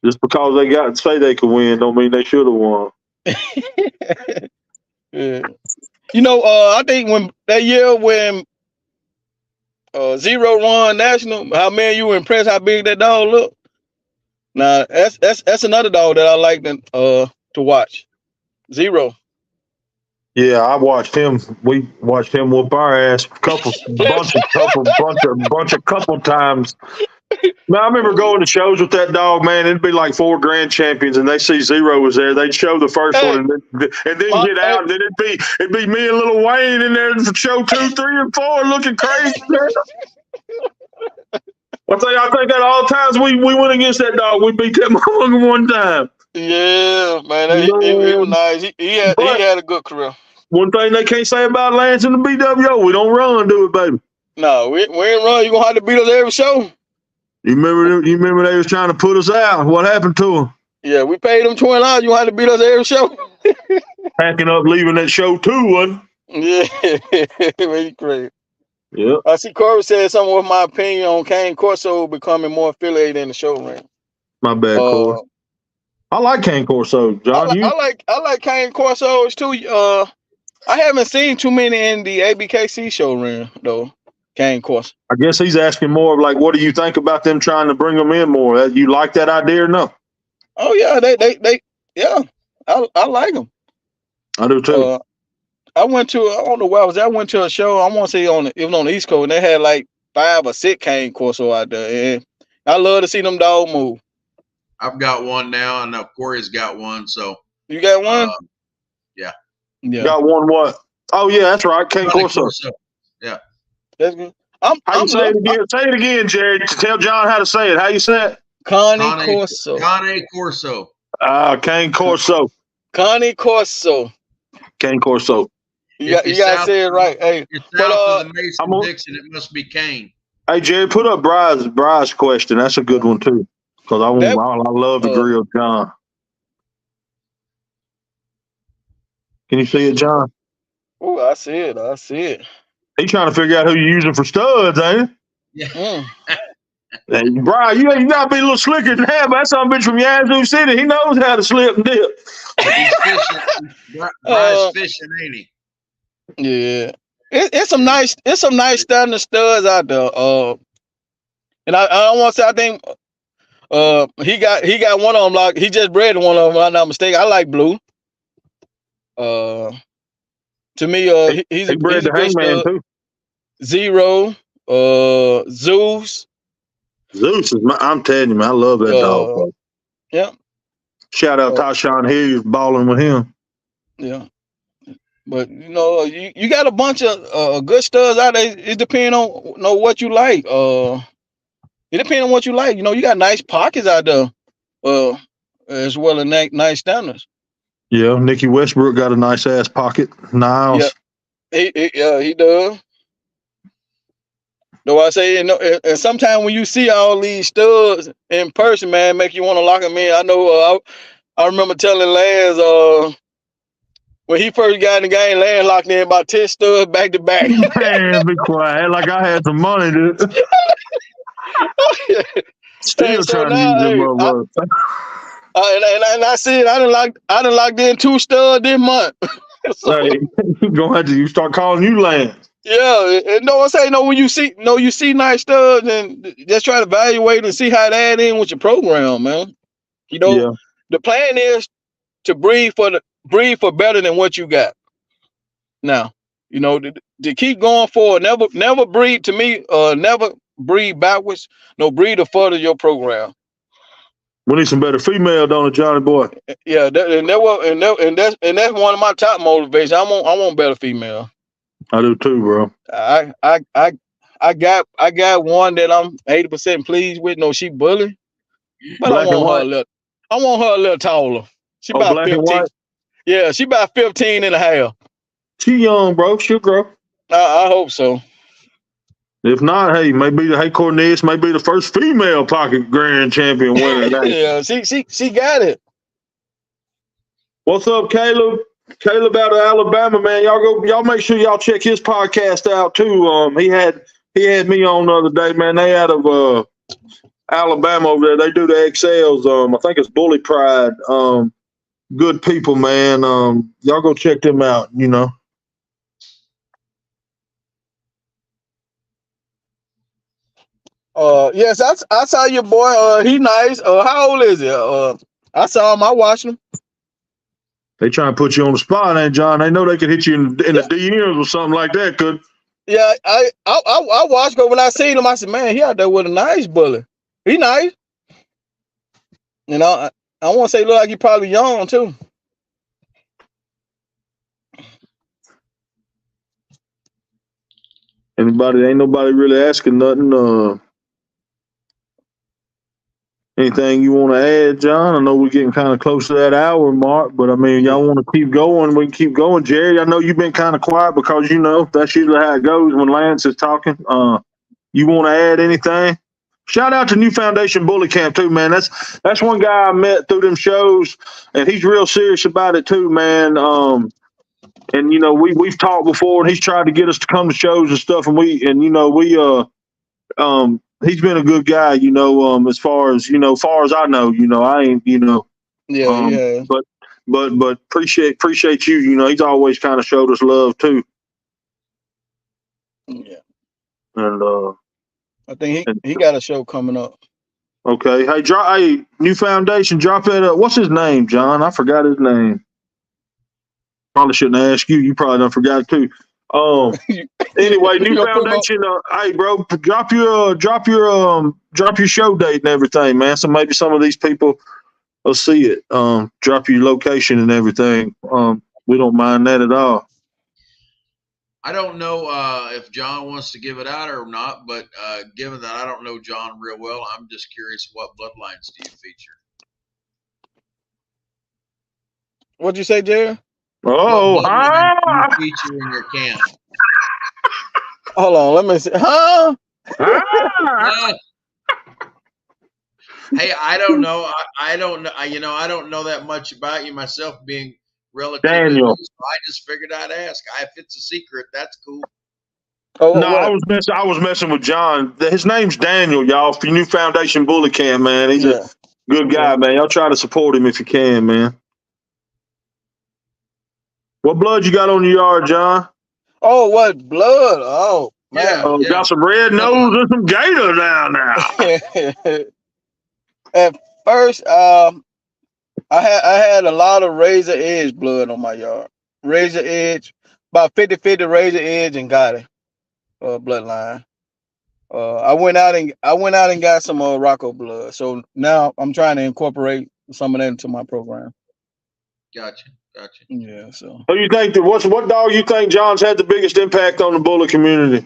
Just because they got to say they can win, don't mean they should have won. Yeah. I think when that year when Zero won national, how man you were impressed how big that dog looked. Now that's another dog that I like to watch. Zero. Yeah, I watched him. We watched him whoop our ass a couple times. Man, I remember going to shows with that dog, man. It'd be like 4 grand champions, and they see Zero was there. They'd show the first one, and then get out. And then it'd be me and Little Wayne in there for show 2, 3, and 4, looking crazy. I think that all times we went against that dog, we beat that motherfucker one time. Yeah, man, he was nice. He had a good career. One thing they can't say about Lance in the BWO, we don't run, do it, baby. No, we ain't run. You gonna have to beat us every show. You remember they was trying to put us out. What happened to them? Yeah, we paid them $20. You gonna have to beat us every show. Packing up, leaving that show too, wasn't? Yeah, really crazy. Yeah. I see Corey said something with my opinion on Kane Corso becoming more affiliated in the show ring. My bad, Corey. I like Kane Corso, John. I like Kane Corsos too. I haven't seen too many in the ABKC show ring though. Kane Corso. I guess he's asking more of like, what do you think about them trying to bring them in more? You like that idea or no? Oh yeah, they yeah. I like them. I do too. I don't know where I was. I went to a show. I want to say even on the East Coast, and they had like 5 or 6 Kane Corso out there, and I love to see them dog move. I've got one now, and Corey's got one. So you got one? Yeah. Got one. What? Oh yeah, that's right, Kane Corso. Yeah, that's good. How you say it again? Say it again, Jared. Tell John how to say it. How you say it? Kane Corso. Kane Corso. Kane Corso. Kane Corso. Kane Corso. You got to say it right. Hey, south of the Mason-Dixon, it must be Kane. Hey, Jared, put up Bry's question. That's a good one too, because I love to grill John. Can you see it, John? Oh, I see it. He's trying to figure out who you're using for studs, ain't he? Yeah. Hey, Bry, you gotta be a little slicker than that. But that's some bitch from Yazoo City. He knows how to slip and dip. He's fishing. Bry's fishing, ain't he? Yeah, it's some nice standing studs out there. And I don't want to say I think he got one of them, like he just bred one of them. If I'm not mistaken. I like Blue. To me, he's a bred the Hangman too. Zero, Zeus. Zeus is I'm telling you, man, I love that dog. Bro. Yeah. Shout out Tyshawn Hilliard balling with him. Yeah. But you got a bunch of good studs out there. It depends on what you like. It depends on what you like. You got nice pockets out there, as well as nice standards. Yeah, Nikki Westbrook got a nice ass pocket. Niles. Yeah, he does. Though I say, and sometimes when you see all these studs in person, man, make you want to lock them in. I know. I remember telling Lance, when he first got in the game, Lance locked in about 10 studs back to back. Man, be quiet. Like I had some money, dude. Still trying to use them motherfuckers. And I said I done locked in 2 studs this month. So, hey, you start calling you Lance. Yeah, and when you see nice studs, and just try to evaluate and see how to add in with your program, man. The plan is to breed for better than what you got. Now, You know, to keep going forward, never breed to me, never breed backwards, no breed further your program. We need some better female, don't it, Johnny boy? Yeah, that's one of my top motivations. I want better female. I do too, bro. I got one that I'm 80% pleased with. No, she bully, but Black and white. I want her a little taller. She about black 15. and white. Yeah, she about 15 and a half. She young, bro. She'll grow. I hope so. If not, hey, Cornelius may be the first female pocket grand champion winner. Yeah, she got it. What's up, Caleb? Caleb out of Alabama, man. Y'all make sure y'all check his podcast out too. He had me on the other day, man. They out of Alabama over there. They do the XLs. I think it's Bully Pride. Good people, man. Y'all go check them out, you know. Yes, I saw your boy. He nice. How old is he? I saw him. I watched him. They try and put you on the spot, ain't John? They know they could hit you in the DMs or something like that, could? Yeah, I watched him. When I seen him, I said, man, he out there with a nice bully. He nice. You know, I want to say look like he probably young too. Ain't nobody really asking nothing. Anything you want to add, John? I know we're getting kind of close to that hour mark, but I mean, y'all want to keep going, we can keep going. Jerry, I know you've been kind of quiet because, you know, that's usually how it goes when Lance is talking. You want to add anything? Shout out to New Foundation Bully Camp too, man. That's one guy I met through them shows, and he's real serious about it too, man. And you know, we've talked before, and he's tried to get us to come to shows and stuff, and he's been a good guy, you know, as far as I know, you know, I ain't, you know. Yeah. But appreciate you, you know, he's always kind of showed us love too. Yeah. And I think he got a show coming up. Okay. Hey, New Foundation, drop that. What's his name, John? I forgot his name. Probably shouldn't ask you. You probably done forgot it too. Anyway, New Foundation. Hey, bro, drop your show date and everything, man. So maybe some of these people will see it. Drop your location and everything. We don't mind that at all. I don't know if John wants to give it out or not, but given that I don't know John real well, I'm just curious, what bloodlines do you feature? What'd you say, Jerry? Oh, what do you feature in your camp? Hold on, let me see. Huh? Hey, I don't know. I don't know. You know, I don't know that much about you myself, being relatively Daniel. new, so I just figured I'd ask. If it's a secret, that's cool. Oh, no, I was messing with John. His name's Daniel, y'all. For New Foundation Bully Camp, man. He's a good guy, man. Y'all try to support him if you can, man. What blood you got on your yard, John? Oh, what blood? Oh, man. Got some red nose and some gator down there. At first, I had a lot of razor edge blood on my yard. Razor edge, about 50-50 razor edge and got it. Bloodline. I went out and got some Rocco blood. So now I'm trying to incorporate some of that into my program. Gotcha. Yeah. So what do you think? What dog you think John's had the biggest impact on the bully community?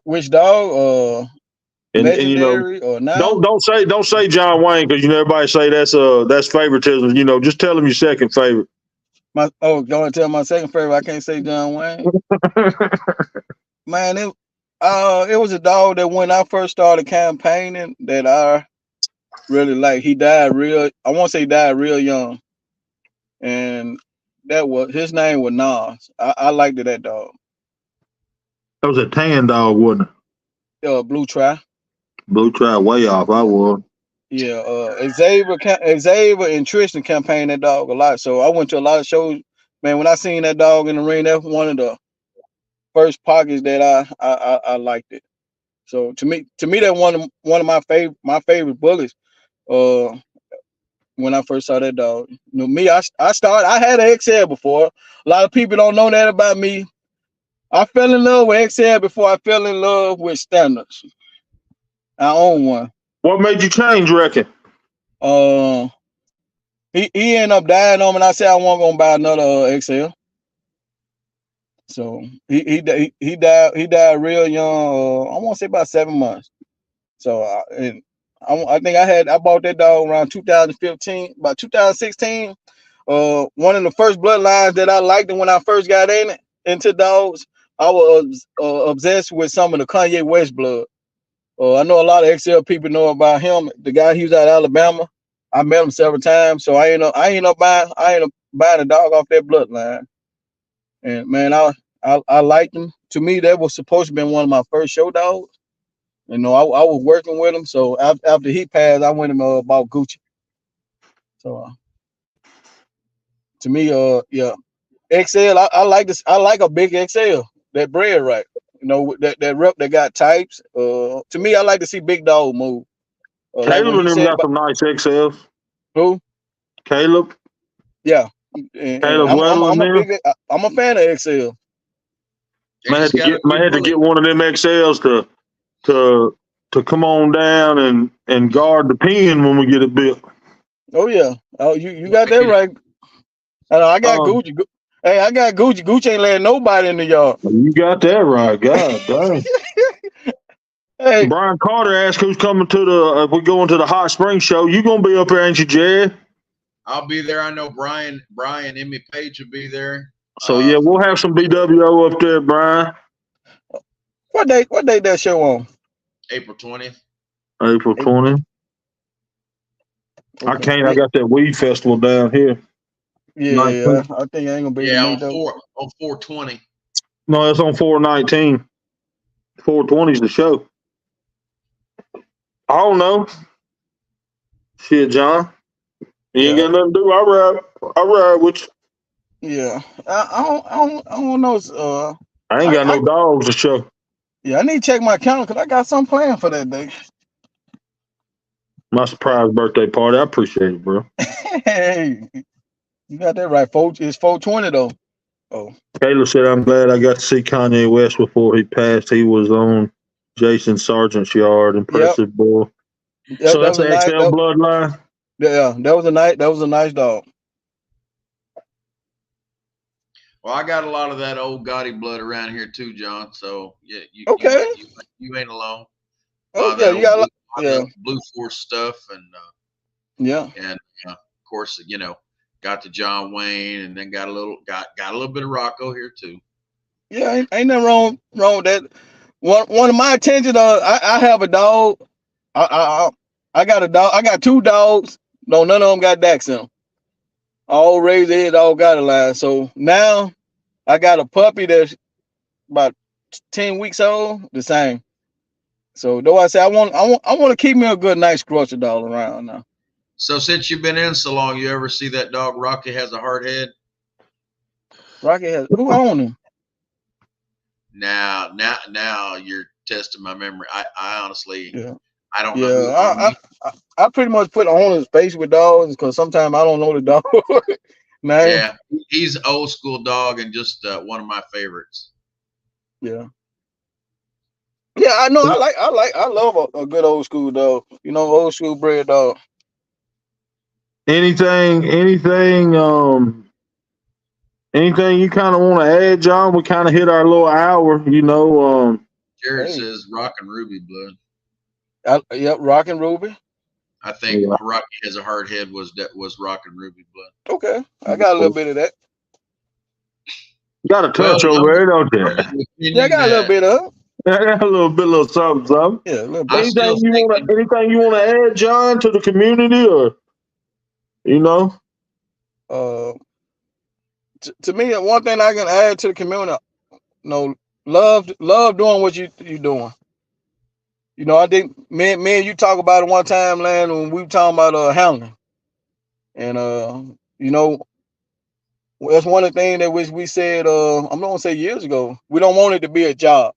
Which dog? Legendary, and, you know, or now? Don't say John Wayne, because you know everybody say that's favoritism. You know, just tell him your second favorite. Going to tell my second favorite. I can't say John Wayne. Man, it was a dog that when I first started campaigning that I really liked. He died I want to say died real young. And his name was Nas. I liked that dog. That was a tan dog, wasn't it? Blue Tri. Blue Tri, way off. I was. Yeah, Xavier and Tristan campaigned that dog a lot. So I went to a lot of shows. Man, when I seen that dog in the ring, that's one of the first pockets that I liked it. So to me that one of my favorite bullies. When I first saw that dog, you know me, I had an XL before. A lot of people don't know that about me. I fell in love with XL before I fell in love with standards. I own one. What made you change, reckon? Uh, he ended up dying on me, and I said I wasn't gonna buy another XL. So he died real young. I want to say about 7 months. So and I think I bought that dog around 2015, about 2016. One of the first bloodlines that I liked, and when I first got into dogs, I was obsessed with some of the Kanye West blood. I know a lot of XL people know about him. The guy, he was out of Alabama. I met him several times, so I ended up buying a dog off that bloodline. And man, I liked him. To me, that was supposed to be one of my first show dogs. You know, I was working with him. So after he passed, I went and bought Gucci. So to me, yeah, XL. I like this. I like a big XL. That bread right. You know, that rep that got types. To me, I like to see big dog move. Like Caleb when he and them said got about some nice XLs. who? Caleb, Yeah, and Caleb Weddle and them. I'm a fan of XL. They Man, just got had to get one of them XLs to come on down and guard the pen when we get it built. Oh yeah. Oh, you got that right. I got Gucci. Hey, I got Gucci. Gucci ain't letting nobody in the yard. You got that right. God dang. Hey, Brian Carter asked who's coming to the if we go into the Hot Spring show. You gonna be up there, ain't you, Jared? I'll be there. I know Brian, Emmy Page will be there. So yeah, we'll have some BWO up there, Brian. What day that show on? April 20th. April 20th. Okay. I can't. I got that weed festival down here. Yeah, I think I ain't gonna be. Yeah, on 420. No, it's on 419. 420 is the show. I don't know. Shit, John. You ain't got nothing to do. I ride with you. Yeah, I don't know. I ain't got no dogs to show. Yeah, I need to check my calendar because I got something planned for that day. My surprise birthday party. I appreciate it, bro. Hey, you got that right. It's 420 though. Oh. Caleb said, I'm glad I got to see Kanye West before he passed. He was on Jason Sargent's yard. Impressive boy. Yep, so that's the XL bloodline? Yeah, that was a nice dog. Well, I got a lot of that old Gotti blood around here too, John. So yeah, you ain't alone. Oh yeah, you got a lot, Blue Force stuff and and of course got the John Wayne and then got a little bit of Rocco here too. Yeah, ain't nothing wrong with that. One of my attention, I have a dog. I got a dog. I got 2 dogs. No, none of them got Dax in them. All raised head, all got a line. So now I got a puppy that's about 10 weeks old, the same. So though I say I want to keep me a good, nice crusher dog around now. So since you've been in so long, you ever see that dog Rocky has a hard head? Rocky has who own him? Now you're testing my memory. I honestly I don't know. Yeah, I pretty much put on his face with dogs because sometimes I don't know the dog. Yeah, he's an old school dog and just one of my favorites. Yeah. Yeah, I know. I love a good old school dog. You know, old school bred dog. Anything you kind of want to add, John? We kind of hit our little hour, Jared says Rock and Ruby blood. Yep, Rock and Ruby. I think Rocky has a hard head was Rock and Ruby blood. Okay, I got a little bit of that. You got a touch over there, don't you? Yeah, I got a little bit of. I got a little something. Yeah, a little bit. Anything you want to add, John, to the community, or to me, one thing I can add to the community, love doing what you doing. I think me and you talk about it one time, Land, when we were talking about hounding, and that's one of the things that we said. I'm not gonna say years ago. We don't want it to be a job.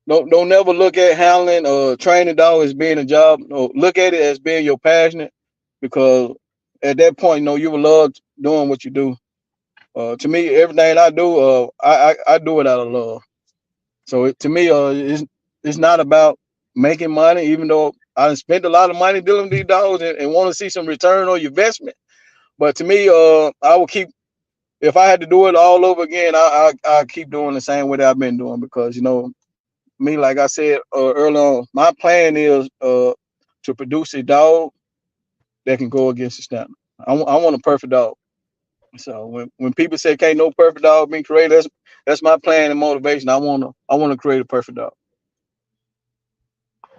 Don't never look at handling training dog as being a job. No, look at it as being your passion, because at that point, you will love doing what you do. To me, everything I do, I do it out of love. So to me, it's not about making money, even though I spent a lot of money dealing with these dogs and want to see some return on your investment. But to me, I will keep. If I had to do it all over again, I keep doing the same way that I've been doing because me, like I said earlier on, my plan is to produce a dog that can go against the standard. I want a perfect dog. So when people say can't no perfect dog be created, that's my plan and motivation. I wanna create a perfect dog.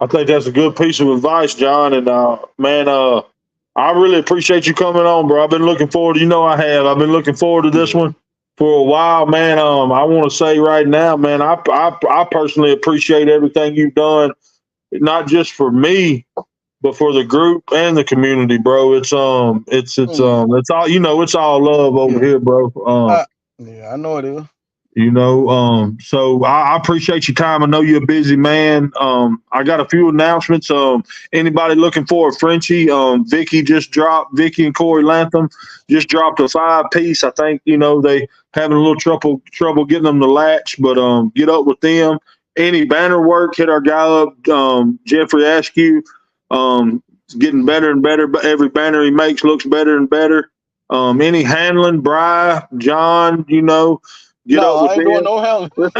I think that's a good piece of advice, John. And man, I really appreciate you coming on, bro. I've been looking forward. I have. I've been looking forward to this one for a while, man. I want to say right now, man, I personally appreciate everything you've done, not just for me, but for the group and the community, bro. It's all it's all love over here, bro. Yeah, I know it is. So I appreciate your time. I know you're a busy man. I got a few announcements. Anybody looking for a Frenchie? Vicky and Corey Lantham just dropped a 5-piece. I think, they having a little trouble getting them to latch, but get up with them. Any banner work, hit our guy up, Jeffrey Askew. Getting better and better. But every banner he makes looks better and better. Any handling, Bri, John, get up with I ain't doing no handling.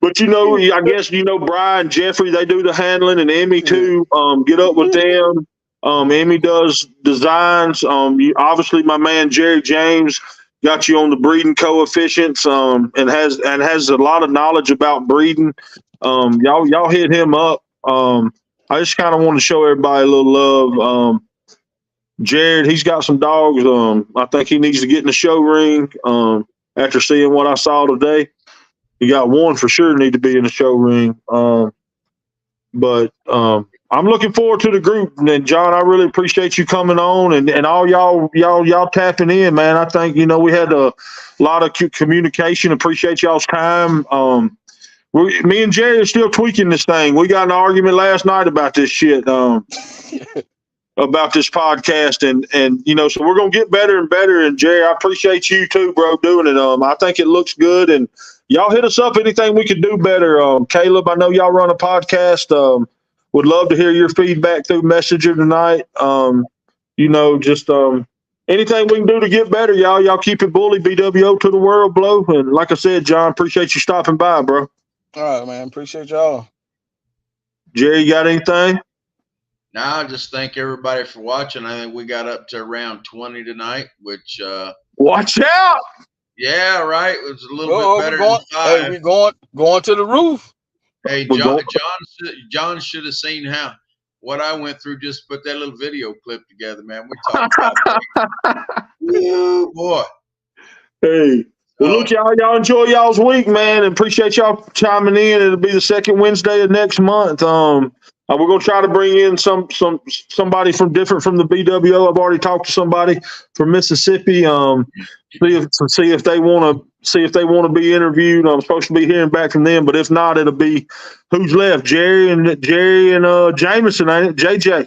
But I guess Brian, Jeffrey, they do the handling, and Emmy too. Get up with them. Emmy does designs. Obviously my man Jerry James got you on the breeding coefficients. And has a lot of knowledge about breeding. Y'all hit him up. I just kind of want to show everybody a little love. Jared, he's got some dogs. I think he needs to get in the show ring. After seeing what I saw today, he got one for sure need to be in the show ring. But I'm looking forward to the group. And John, I really appreciate you coming on and all y'all tapping in, man. I think we had a lot of communication. Appreciate y'all's time. Me and Jerry are still tweaking this thing. We got an argument last night about this shit. About this podcast and so we're gonna get better and better. And Jerry, I appreciate you too, bro, doing it. I think it looks good, and y'all hit us up anything we could do better. Caleb, I know y'all run a podcast. Would love to hear your feedback through Messenger tonight. Just anything we can do to get better, y'all keep it bully. BWO to the world, blow. And like I said, John, appreciate you stopping by, bro. All right, man. Appreciate y'all. Jerry, you got anything? No, I just thank everybody for watching. I think we got up to around 20 tonight, which watch out. Yeah, right. It was a little bit better than 5. Hey, we going to the roof. Hey, John should have seen what I went through just to put that little video clip together, man. We talked about Woo, boy. Hey. Well, look, y'all enjoy y'all's week, man, and appreciate y'all chiming in. It'll be the second Wednesday of next month. We're gonna try to bring in somebody different from the BWO. I've already talked to somebody from Mississippi. See if they want to be interviewed. I'm supposed to be hearing back from them, but if not, it'll be who's left, Jerry and Jameson, ain't it? JJ.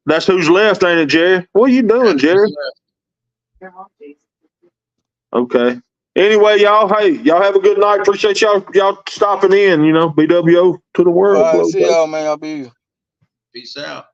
That's who's left, ain't it, Jerry? What are you doing, Jerry? Okay. Anyway, y'all have a good night. Appreciate y'all stopping in, BWO to the world. All right, see y'all, man. I'll be. Peace out.